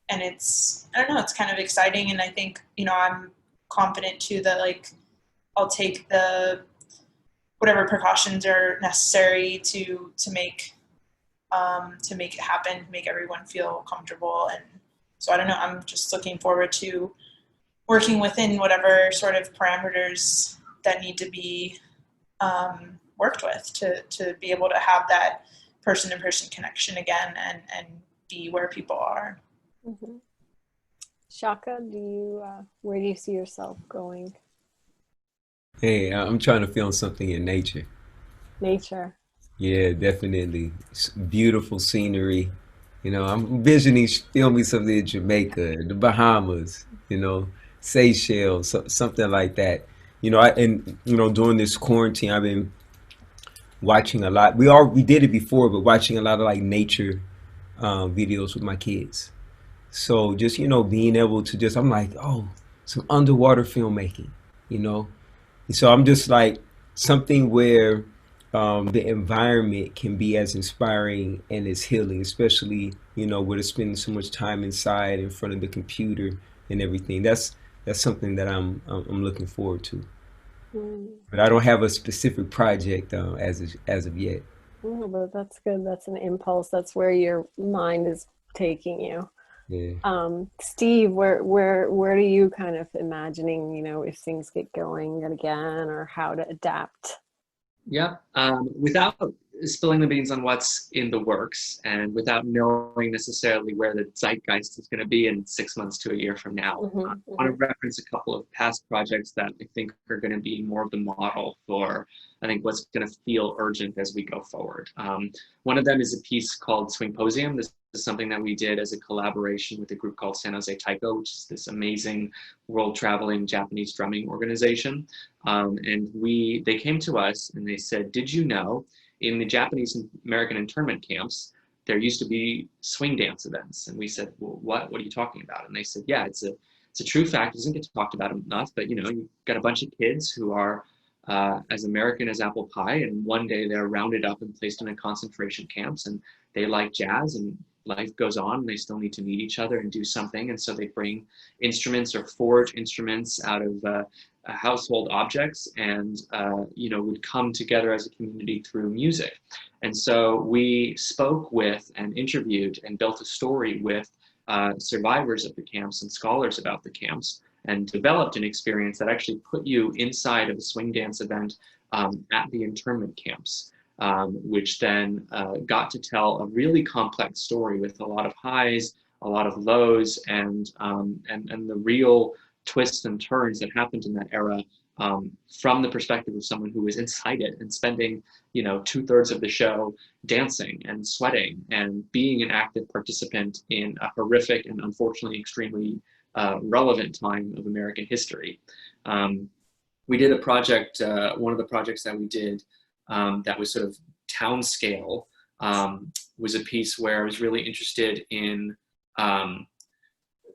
it's, I don't know, it's kind of exciting. And I think, you know, I'm confident too that like I'll take the whatever precautions are necessary to make it happen, make everyone feel comfortable. And so I don't know, I'm just looking forward to working within whatever sort of parameters that need to be worked with to be able to have that person-to-person connection again and be where people are. Mm-hmm. Shaka, where do you see yourself going? Hey, I'm trying to film something in nature. Nature. Yeah, definitely. Beautiful scenery. You know, I'm envisioning filming something in Jamaica, the Bahamas, you know, Seychelles, something like that. You know, during this quarantine, I've been watching a lot. We did it before, but watching a lot of like nature videos with my kids. So just, being able to I'm like, oh, some underwater filmmaking, you know? And so I'm just like something where the environment can be as inspiring and as healing, especially, where they're spending so much time inside in front of the computer and everything. That's something that I'm looking forward to. Mm. But I don't have a specific project as of yet. Oh, but that's good. That's an impulse. That's where your mind is taking you. Yeah. Steve, where do you kind of imagining, if things get going again, or how to adapt? Yeah, without spilling the beans on what's in the works and without knowing necessarily where the zeitgeist is going to be in 6 months to a year from now, I want to reference a couple of past projects that I think are going to be more of the model for, I think, what's going to feel urgent as we go forward. One of them is a piece called Swingposium. This is something that we did as a collaboration with a group called San Jose Taiko, which is this amazing world-traveling Japanese drumming organization. And they came to us and they said, did you know in the Japanese American internment camps, there used to be swing dance events? And we said, well, what are you talking about? And they said, yeah, it's a true fact. It doesn't get talked about enough, but you've got a bunch of kids who are as American as apple pie, and one day they're rounded up and placed in a concentration camps, and they like jazz, and life goes on, and they still need to meet each other and do something, and so they bring instruments or forge instruments out of household objects, and would come together as a community through music. And so we spoke with and interviewed and built a story with survivors of the camps and scholars about the camps, and developed an experience that actually put you inside of a swing dance event at the internment camps, which then got to tell a really complex story with a lot of highs, a lot of lows, and the real twists and turns that happened in that era, from the perspective of someone who was inside it and spending 2/3 of the show dancing and sweating and being an active participant in a horrific and unfortunately extremely relevant time of American history. We did a project, one of the projects that we did that was sort of town scale, was a piece where I was really interested in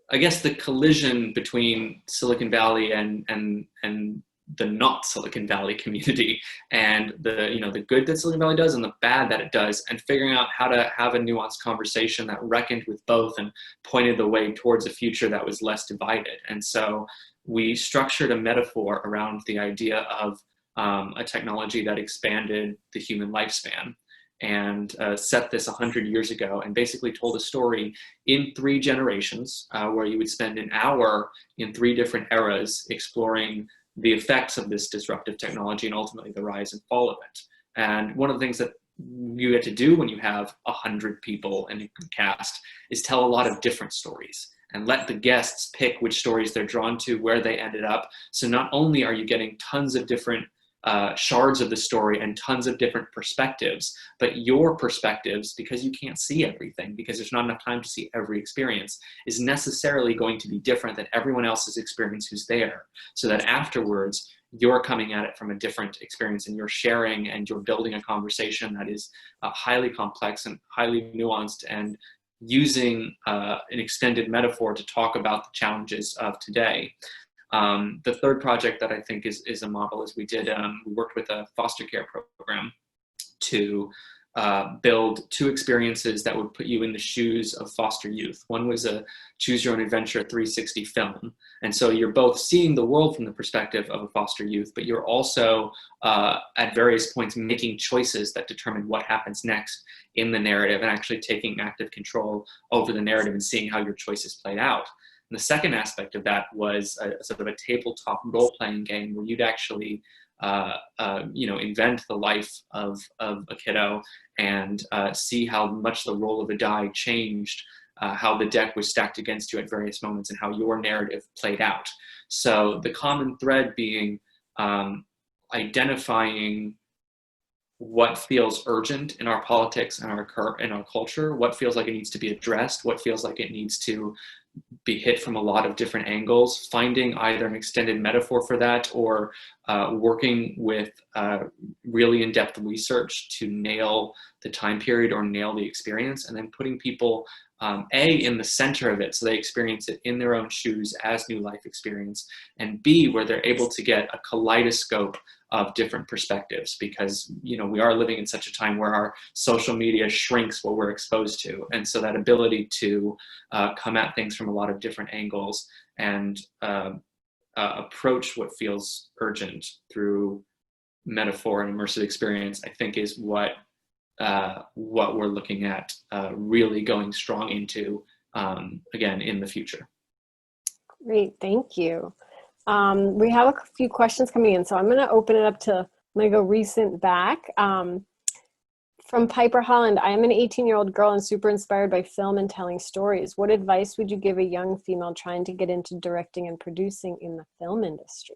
I guess the collision between Silicon Valley and the not Silicon Valley community, and the good that Silicon Valley does and the bad that it does, and figuring out how to have a nuanced conversation that reckoned with both and pointed the way towards a future that was less divided. And so we structured a metaphor around the idea of a technology that expanded the human lifespan, and set this 100 years ago, and basically told a story in 3 generations, where you would spend an hour in 3 different eras exploring the effects of this disruptive technology and ultimately the rise and fall of it. And one of the things that you get to do when you have 100 people in a cast is tell a lot of different stories. and let the guests pick which stories they're drawn to, where they ended up. So not only are you getting tons of different shards of the story and tons of different perspectives, but your perspectives, because you can't see everything, because there's not enough time to see every experience, is necessarily going to be different than everyone else's experience who's there, so that afterwards you're coming at it from a different experience, and you're sharing and you're building a conversation that is highly complex and highly nuanced, and using an extended metaphor to talk about the challenges of today. The third project that I think is a model is we worked with a foster care program to build 2 experiences that would put you in the shoes of foster youth. One was a Choose Your Own Adventure 360 film. And so you're both seeing the world from the perspective of a foster youth, but you're also at various points making choices that determine what happens next in the narrative, and actually taking active control over the narrative and seeing how your choices played out. And the second aspect of that was a sort of a tabletop role-playing game where you'd actually invent the life of a kiddo and see how much the roll of a die changed, how the deck was stacked against you at various moments, and how your narrative played out. So the common thread being identifying what feels urgent in our politics and in our culture, what feels like it needs to be addressed, what feels like it needs to be hit from a lot of different angles, finding either an extended metaphor for that, or working with really in-depth research to nail the time period or nail the experience, and then putting people in the center of it so they experience it in their own shoes as new life experience, and B, where they're able to get a kaleidoscope of different perspectives, because we are living in such a time where our social media shrinks what we're exposed to, and so that ability to come at things from a lot of different angles and approach what feels urgent through metaphor and immersive experience, I think is what we're looking at really going strong into again in the future. Great, thank you. We have a few questions coming in, so I'm going to open it up to, I'm going to go recent back. From Piper Holland, I am an 18-year-old girl and super inspired by film and telling stories. What advice would you give a young female trying to get into directing and producing in the film industry?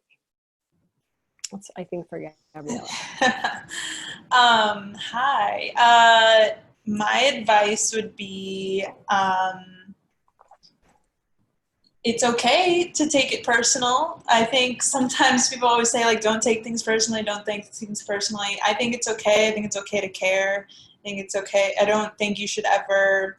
That's, I think, for Gabriela. Hi. My advice would be, it's okay to take it personal. I think sometimes people always say, like, don't take things personally, don't take things personally. I think it's okay. I think it's okay to care. I think it's okay. I don't think you should ever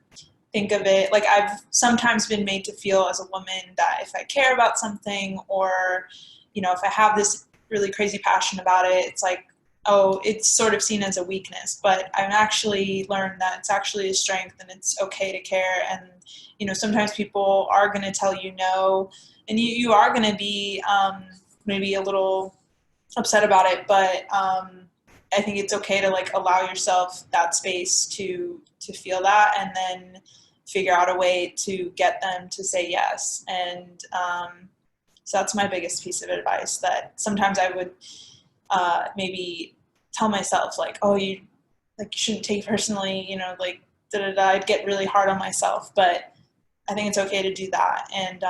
think of it, like, I've sometimes been made to feel as a woman that if I care about something, or, if I have this really crazy passion about it, it's like, oh, it's sort of seen as a weakness. But I've actually learned that it's actually a strength, and it's okay to care. And sometimes people are going to tell you no, and you are going to be maybe a little upset about it, but I think it's okay to, like, allow yourself that space to feel that, and then figure out a way to get them to say yes. And so that's my biggest piece of advice, that sometimes I would maybe tell myself, like, oh, you shouldn't take it personally, like, I'd get really hard on myself. But I think it's okay to do that, and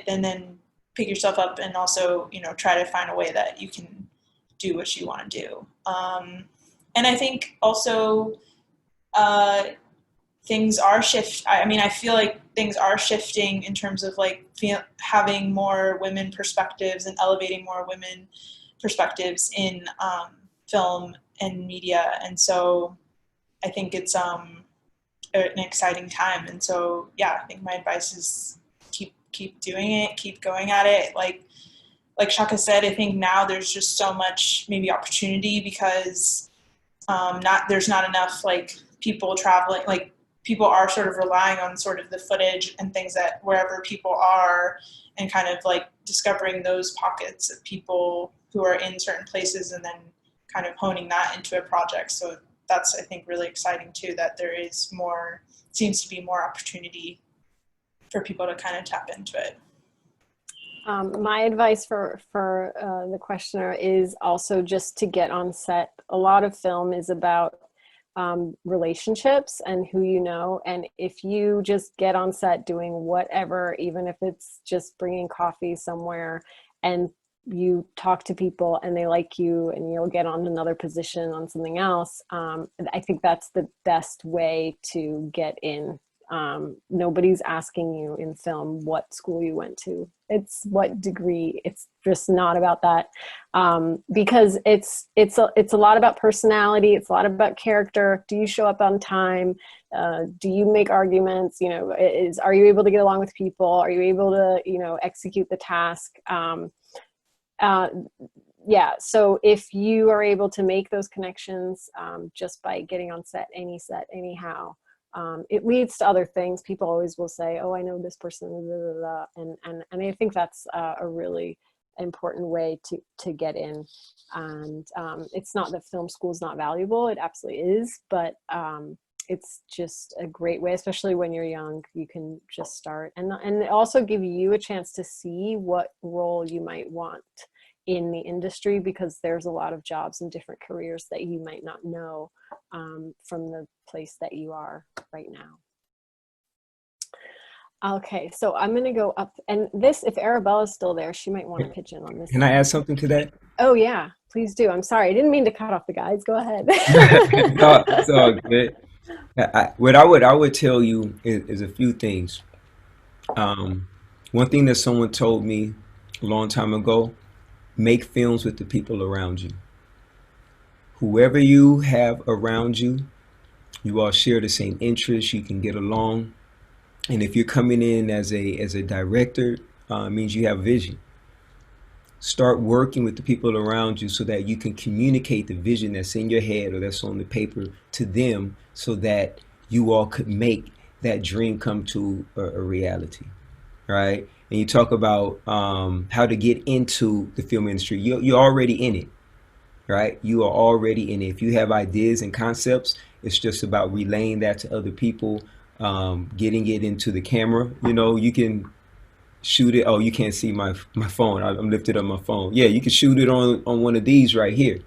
then pick yourself up, and also try to find a way that you can do what you want to do. And I think also things are I feel like things are shifting in terms of, like, having more women perspectives and elevating more women perspectives in film and media. And so I think it's an exciting time. And so, yeah, I think my advice is keep doing it, keep going at it. Like Shaka said, I think now there's just so much maybe opportunity, because there's not enough, like, people traveling, like, people are sort of relying on sort of the footage and things that wherever people are, and kind of, like, discovering those pockets of people who are in certain places, and then kind of honing that into a project. So that's, I think, really exciting too, that there is seems to be more opportunity for people to kind of tap into it. My advice for the questioner is also just to get on set. A lot of film is about relationships and who you know. And if you just get on set doing whatever, even if it's just bringing coffee somewhere, and you talk to people and they like you and you'll get on another position on something else, I think that's the best way to get in. Nobody's asking you in film what school you went to. It's what degree. It's just not about that, because it's a lot about personality. It's a lot about character. Do you show up on time? Do you make arguments? You know, are you able to get along with people? Are you able to, you know, execute the task? Yeah. So if you are able to make those connections just by getting on set, anyhow. It leads to other things. People always will say, "Oh, I know this person," blah, blah, blah. And I think that's a really important way to get in. And it's not that film school is not valuable; it absolutely is. But it's just a great way, especially when you're young. You can just start, and also give you a chance to see what role you might want in the industry, because there's a lot of jobs and different careers that you might not know from the place that you are right now. Okay, so I'm going to go up, and this, if Arabella's still there, she might want to pitch in on this. Can I add something to that? Oh yeah, please do. I'm sorry, I didn't mean to cut off the guys. Go ahead. It's all good. What I would tell you is a few things. One thing that someone told me a long time ago: make films with the people around you. Whoever you have around you, you all share the same interests, you can get along. And if you're coming in as a director, it means you have vision. Start working with the people around you so that you can communicate the vision that's in your head or that's on the paper to them, so that you all could make that dream come to a reality, right? And you talk about how to get into the film industry. You're already in it, right? You are already in it. If you have ideas and concepts, it's just about relaying that to other people, getting it into the camera. You know, you can shoot it. Oh, you can't see my phone. I'm lifted up my phone. Yeah, you can shoot it on one of these right here,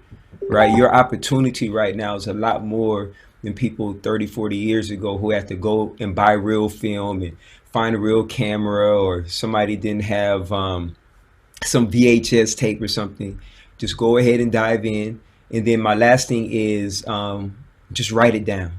right? Your opportunity right now is a lot more than people 30, 40 years ago who had to go and buy real film and find a real camera, or somebody didn't have some VHS tape or something. Just go ahead and dive in. And then my last thing is just write it down.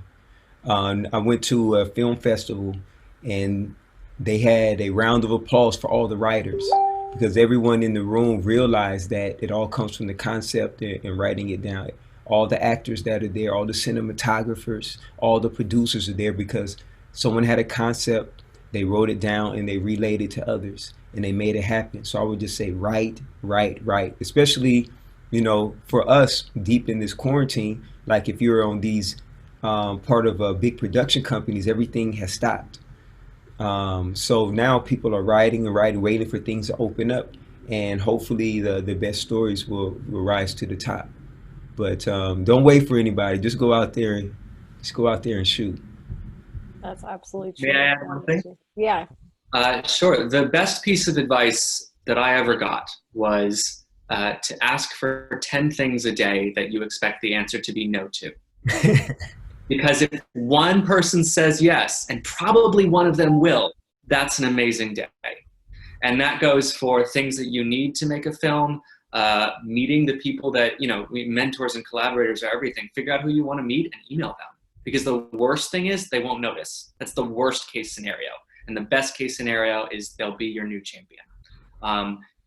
I went to a film festival and they had a round of applause for all the writers, because everyone in the room realized that it all comes from the concept and writing it down. All the actors that are there, all the cinematographers, all the producers are there because someone had a concept, they wrote it down, and they relayed it to others, and they made it happen. So I would just say write, especially, you know, for us deep in this quarantine. Like if you're on these part of big production companies, everything has stopped. So now people are writing, waiting for things to open up, and hopefully the best stories will rise to the top. But don't wait for anybody. Just go out there and shoot. That's absolutely true. May I add one thing? Yeah. Sure. The best piece of advice that I ever got was to ask for 10 things a day that you expect the answer to be no to. Because if one person says yes, and probably one of them will, that's an amazing day. And that goes for things that you need to make a film, meeting the people that, you know, mentors and collaborators are everything. Figure out who you want to meet and email them. Because the worst thing is they won't notice. That's the worst case scenario. And the best case scenario is they'll be your new champion.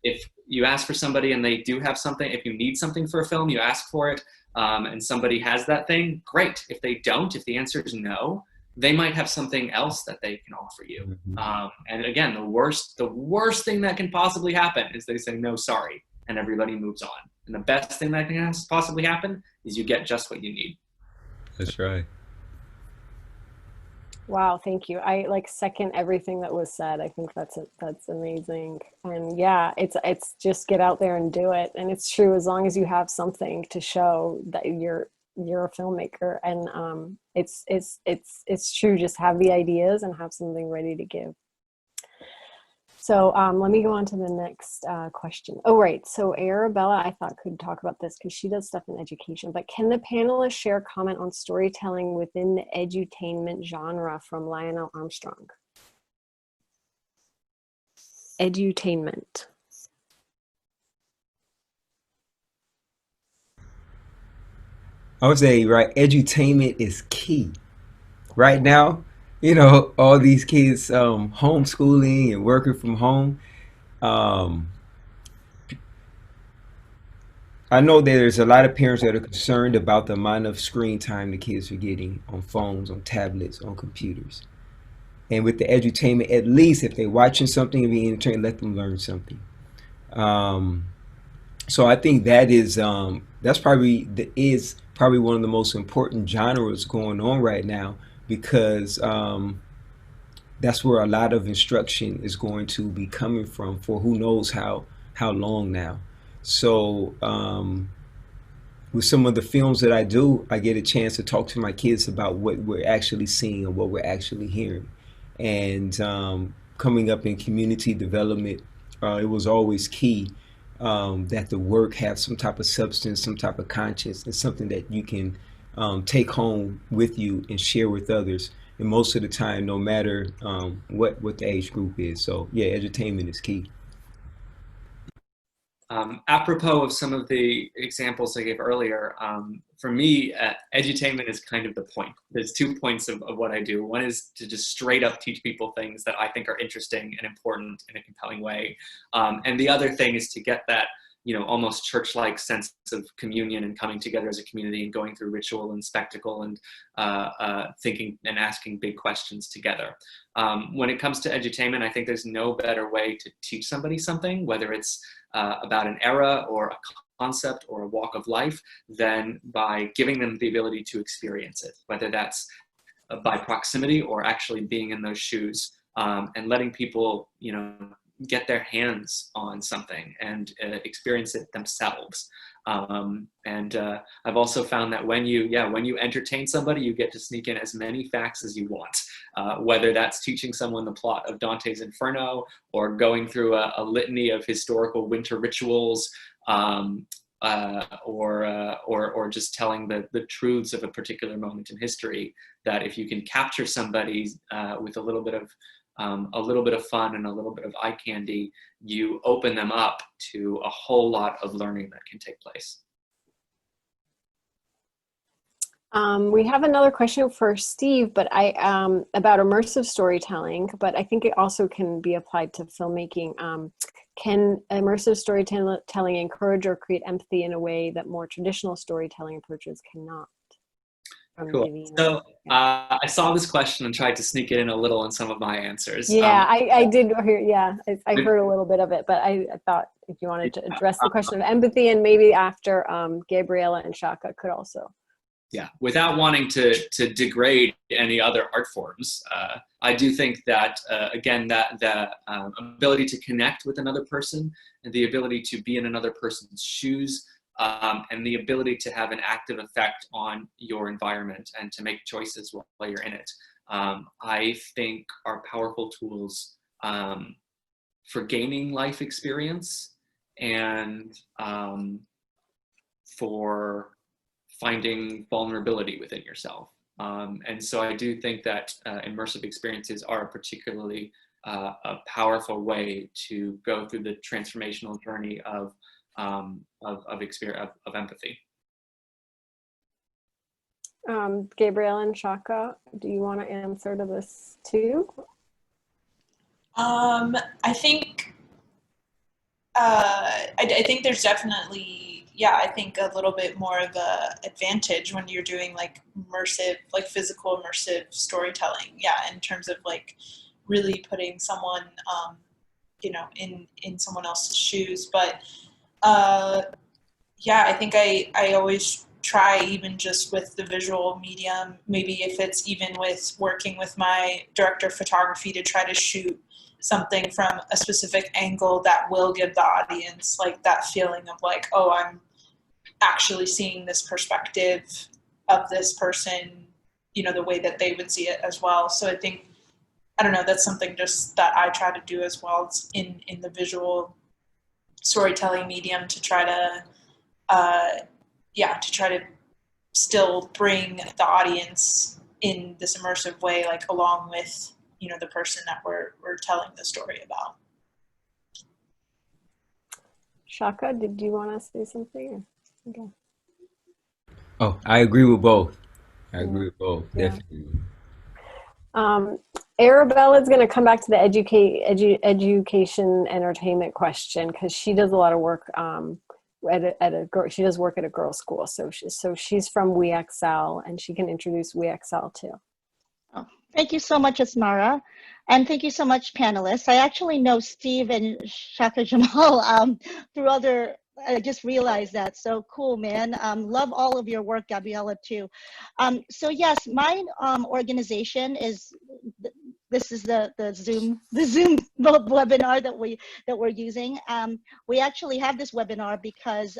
If you ask for somebody and they do have something, if you need something for a film, you ask for it, and somebody has that thing, great. If they don't, if the answer is no, they might have something else that they can offer you. And again, the worst thing that can possibly happen is they say, no, sorry, and everybody moves on. And the best thing that can possibly happen is you get just what you need. That's right. Wow, thank you. I like second everything that was said. I think that's amazing. And yeah, it's just get out there and do it. And it's true, as long as you have something to show that you're a filmmaker. And it's true, just have the ideas and have something ready to give. So let me go on to the next question. Oh, right. So Arabella, I thought could talk about this because she does stuff in education, but can the panelists share comment on storytelling within the edutainment genre from Lionel Armstrong? Edutainment. I would say, right, edutainment is key. Right now, you know, all these kids homeschooling and working from home. Um, I know there's a lot of parents that are concerned about the amount of screen time the kids are getting on phones, on tablets, on computers. And with the edutainment, at least if they're watching something and being entertained, let them learn something. Um, so I think that's probably one of the most important genres going on right now because that's where a lot of instruction is going to be coming from for who knows how long now. So with some of the films that I do, I get a chance to talk to my kids about what we're actually seeing and what we're actually hearing. And coming up in community development, it was always key that the work have some type of substance, some type of conscience, and something that you can take home with you and share with others. And most of the time, no matter what the age group is. So yeah, entertainment is key. Apropos of some of the examples I gave earlier, for me, edutainment is kind of the point. There's 2 points of what I do. One is to just straight up teach people things that I think are interesting and important in a compelling way. And the other thing is to get that, you know, almost church-like sense of communion and coming together as a community and going through ritual and spectacle and thinking and asking big questions together. When it comes to edutainment, I think there's no better way to teach somebody something, whether it's about an era or a concept or a walk of life, than by giving them the ability to experience it, whether that's by proximity or actually being in those shoes, and letting people, you know, get their hands on something and experience it themselves. I've also found that when you entertain somebody, you get to sneak in as many facts as you want, whether that's teaching someone the plot of Dante's Inferno or going through a litany of historical winter rituals, or just telling the truths of a particular moment in history. That if you can capture somebody with a little bit of fun and a little bit of eye candy, you open them up to a whole lot of learning that can take place. We have another question for Steve, but about immersive storytelling, but I think it also can be applied to filmmaking. Can immersive storytelling encourage or create empathy in a way that more traditional storytelling approaches cannot? Cool. So I saw this question and tried to sneak it in a little in some of my answers. Yeah, I did hear. Yeah, I heard a little bit of it, but I thought if you wanted to address the question of empathy, and maybe after Gabriela and Shaka could also. Yeah, without wanting to degrade any other art forms, I do think that again that the ability to connect with another person and the ability to be in another person's shoes. And the ability to have an active effect on your environment and to make choices while you're in it, I think are powerful tools for gaining life experience and for finding vulnerability within yourself. And so I do think that immersive experiences are a particularly a powerful way to go through the transformational journey of empathy. Gabriela and Shaka, do you want to answer to this too? I think I think there's definitely, I think a little bit more of a advantage when you're doing like immersive, like physical immersive storytelling. Yeah, in terms of like really putting someone, you know, in someone else's shoes, but. I think I always try, even just with the visual medium, maybe if it's even with working with my director of photography, to try to shoot something from a specific angle that will give the audience like that feeling of like, oh, I'm actually seeing this perspective of this person, you know, the way that they would see it as well. So I think I don't know, that's something just that I try to do as well. It's in the visual storytelling medium to try to, to try to still bring the audience in this immersive way, like along with, you know, the person that we're telling the story about. Shaka, did you want to say something? Okay. Oh, I agree with both. I agree with both, definitely. Arabella is going to come back to the education entertainment question because she does a lot of work she does work at a girls' school. So she's from WeExcel, and she can introduce WeExcel too. Oh, thank you so much, Asmara. And thank you so much, panelists. I actually know Steve and ShakaJamal through other, I just realized that. So cool, man. Love all of your work, Gabriela, too. So yes, my organization is, this is the Zoom webinar that we're using. We actually have this webinar because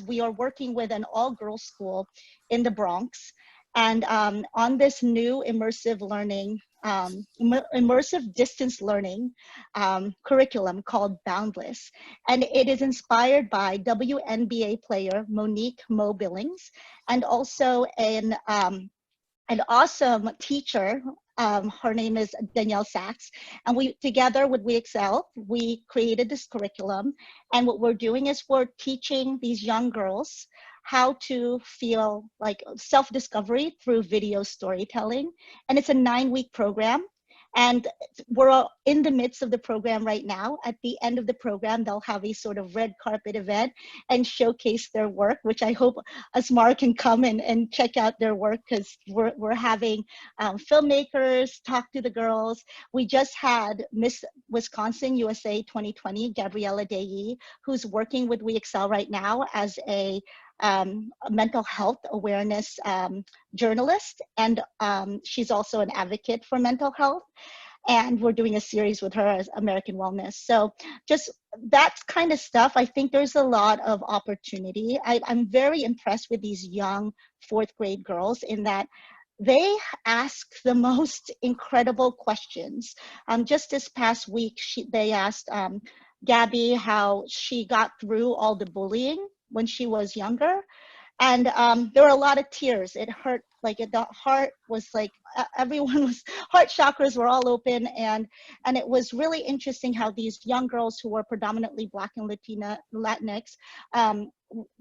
we are working with an all-girls school in the Bronx. And on this new immersive learning, immersive distance learning curriculum called Boundless. And it is inspired by WNBA player Monique Mo Billings, and also an awesome teacher. Her name is Danielle Sachs, and we, together with WeExcel, we created this curriculum. And what we're doing is we're teaching these young girls how to feel like self-discovery through video storytelling. And it's a 9-week program. And we're in the midst of the program right now. At the end of the program, they'll have a sort of red carpet event and showcase their work, which I hope Asmara can come and check out their work, because we're having filmmakers talk to the girls. We just had Miss Wisconsin USA 2020, Gabriela Dematteis, who's working with WeExcel right now as a mental health awareness journalist, and she's also an advocate for mental health. And we're doing a series with her as American Wellness. So just that kind of stuff, I think there's a lot of opportunity. I'm very impressed with these young 4th grade girls in that they ask the most incredible questions. Just this past week, they asked Gabby how she got through all the bullying when she was younger. And there were a lot of tears. It hurt, like the heart was like, everyone was, heart chakras were all open. And it was really interesting how these young girls who were predominantly Black and Latinx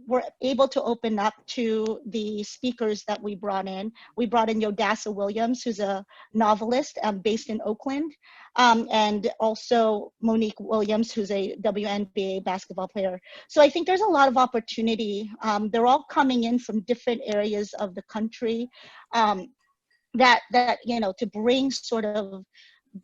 were able to open up to the speakers that we brought in. We brought in Yodassa Williams, who's a novelist based in Oakland, and also Monique Williams, who's a WNBA basketball player. So I think there's a lot of opportunity. They're all coming in from different areas of the country, that you know, to bring sort of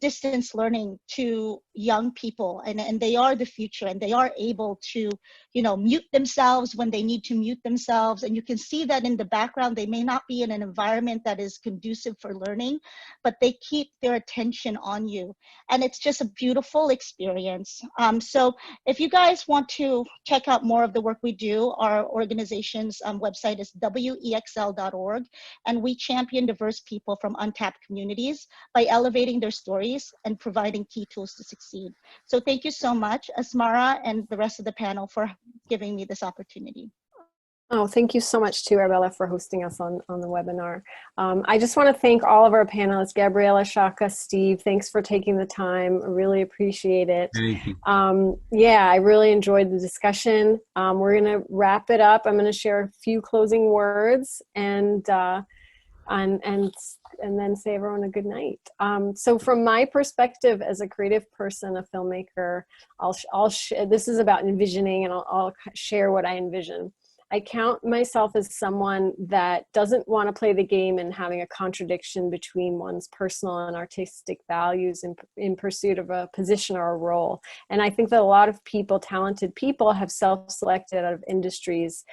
distance learning to young people, and they are the future, and they are able to, you know, mute themselves when they need to mute themselves. And you can see that in the background, they may not be in an environment that is conducive for learning, but they keep their attention on you, and it's just a beautiful experience. So if you guys want to check out more of the work we do, our organization's website is wexl.org, and we champion diverse people from untapped communities by elevating their stories and providing key tools to succeed. So thank you so much, Asmara, and the rest of the panel for giving me this opportunity. Oh, thank you so much to Arabella for hosting us on the webinar. I just want to thank all of our panelists, Gabriela, Shaka, Steve. Thanks for taking the time. I really appreciate it. Thank you. Yeah, I really enjoyed the discussion. We're going to wrap it up. I'm going to share a few closing words and then say everyone a good night. So from my perspective as a creative person, a filmmaker, this is about envisioning, and I'll share what I envision. I count myself as someone that doesn't want to play the game and having a contradiction between one's personal and artistic values in pursuit of a position or a role. And I think that a lot of people, talented people, have self-selected out of industries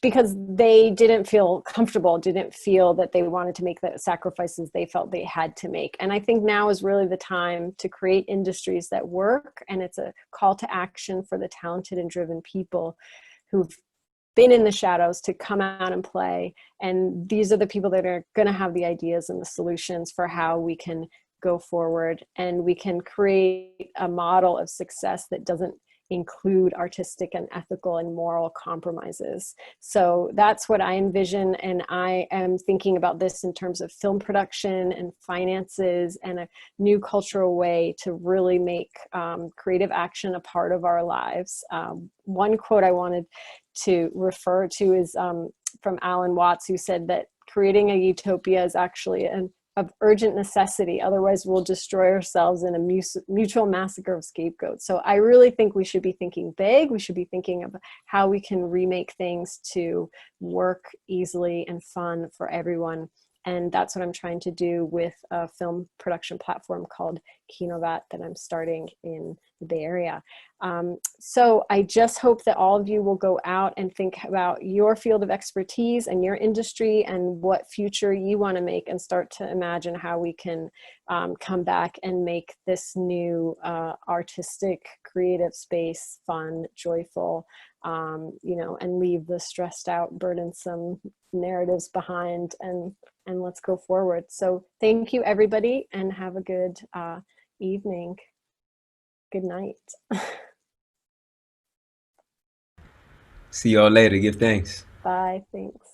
because they didn't feel comfortable, didn't feel that they wanted to make the sacrifices they felt they had to make. And I think now is really the time to create industries that work, and it's a call to action for the talented and driven people who've been in the shadows to come out and play. And these are the people that are going to have the ideas and the solutions for how we can go forward, and we can create a model of success that doesn't include artistic and ethical and moral compromises. So that's what I envision, and I am thinking about this in terms of film production and finances and a new cultural way to really make creative action a part of our lives. One quote I wanted to refer to is from Alan Watts, who said that creating a utopia is actually of urgent necessity. Otherwise, we'll destroy ourselves in a mutual massacre of scapegoats. So I really think we should be thinking big. We should be thinking of how we can remake things to work easily and fun for everyone. And that's what I'm trying to do with a film production platform called Kinovat that I'm starting in the Bay Area. So I just hope that all of you will go out and think about your field of expertise and your industry and what future you want to make, and start to imagine how we can come back and make this new artistic, creative space fun, joyful, you know, and leave the stressed out, burdensome narratives behind, and let's go forward. So thank you, everybody, and have a good evening. Good night. See y'all later. Give thanks. Bye. Thanks.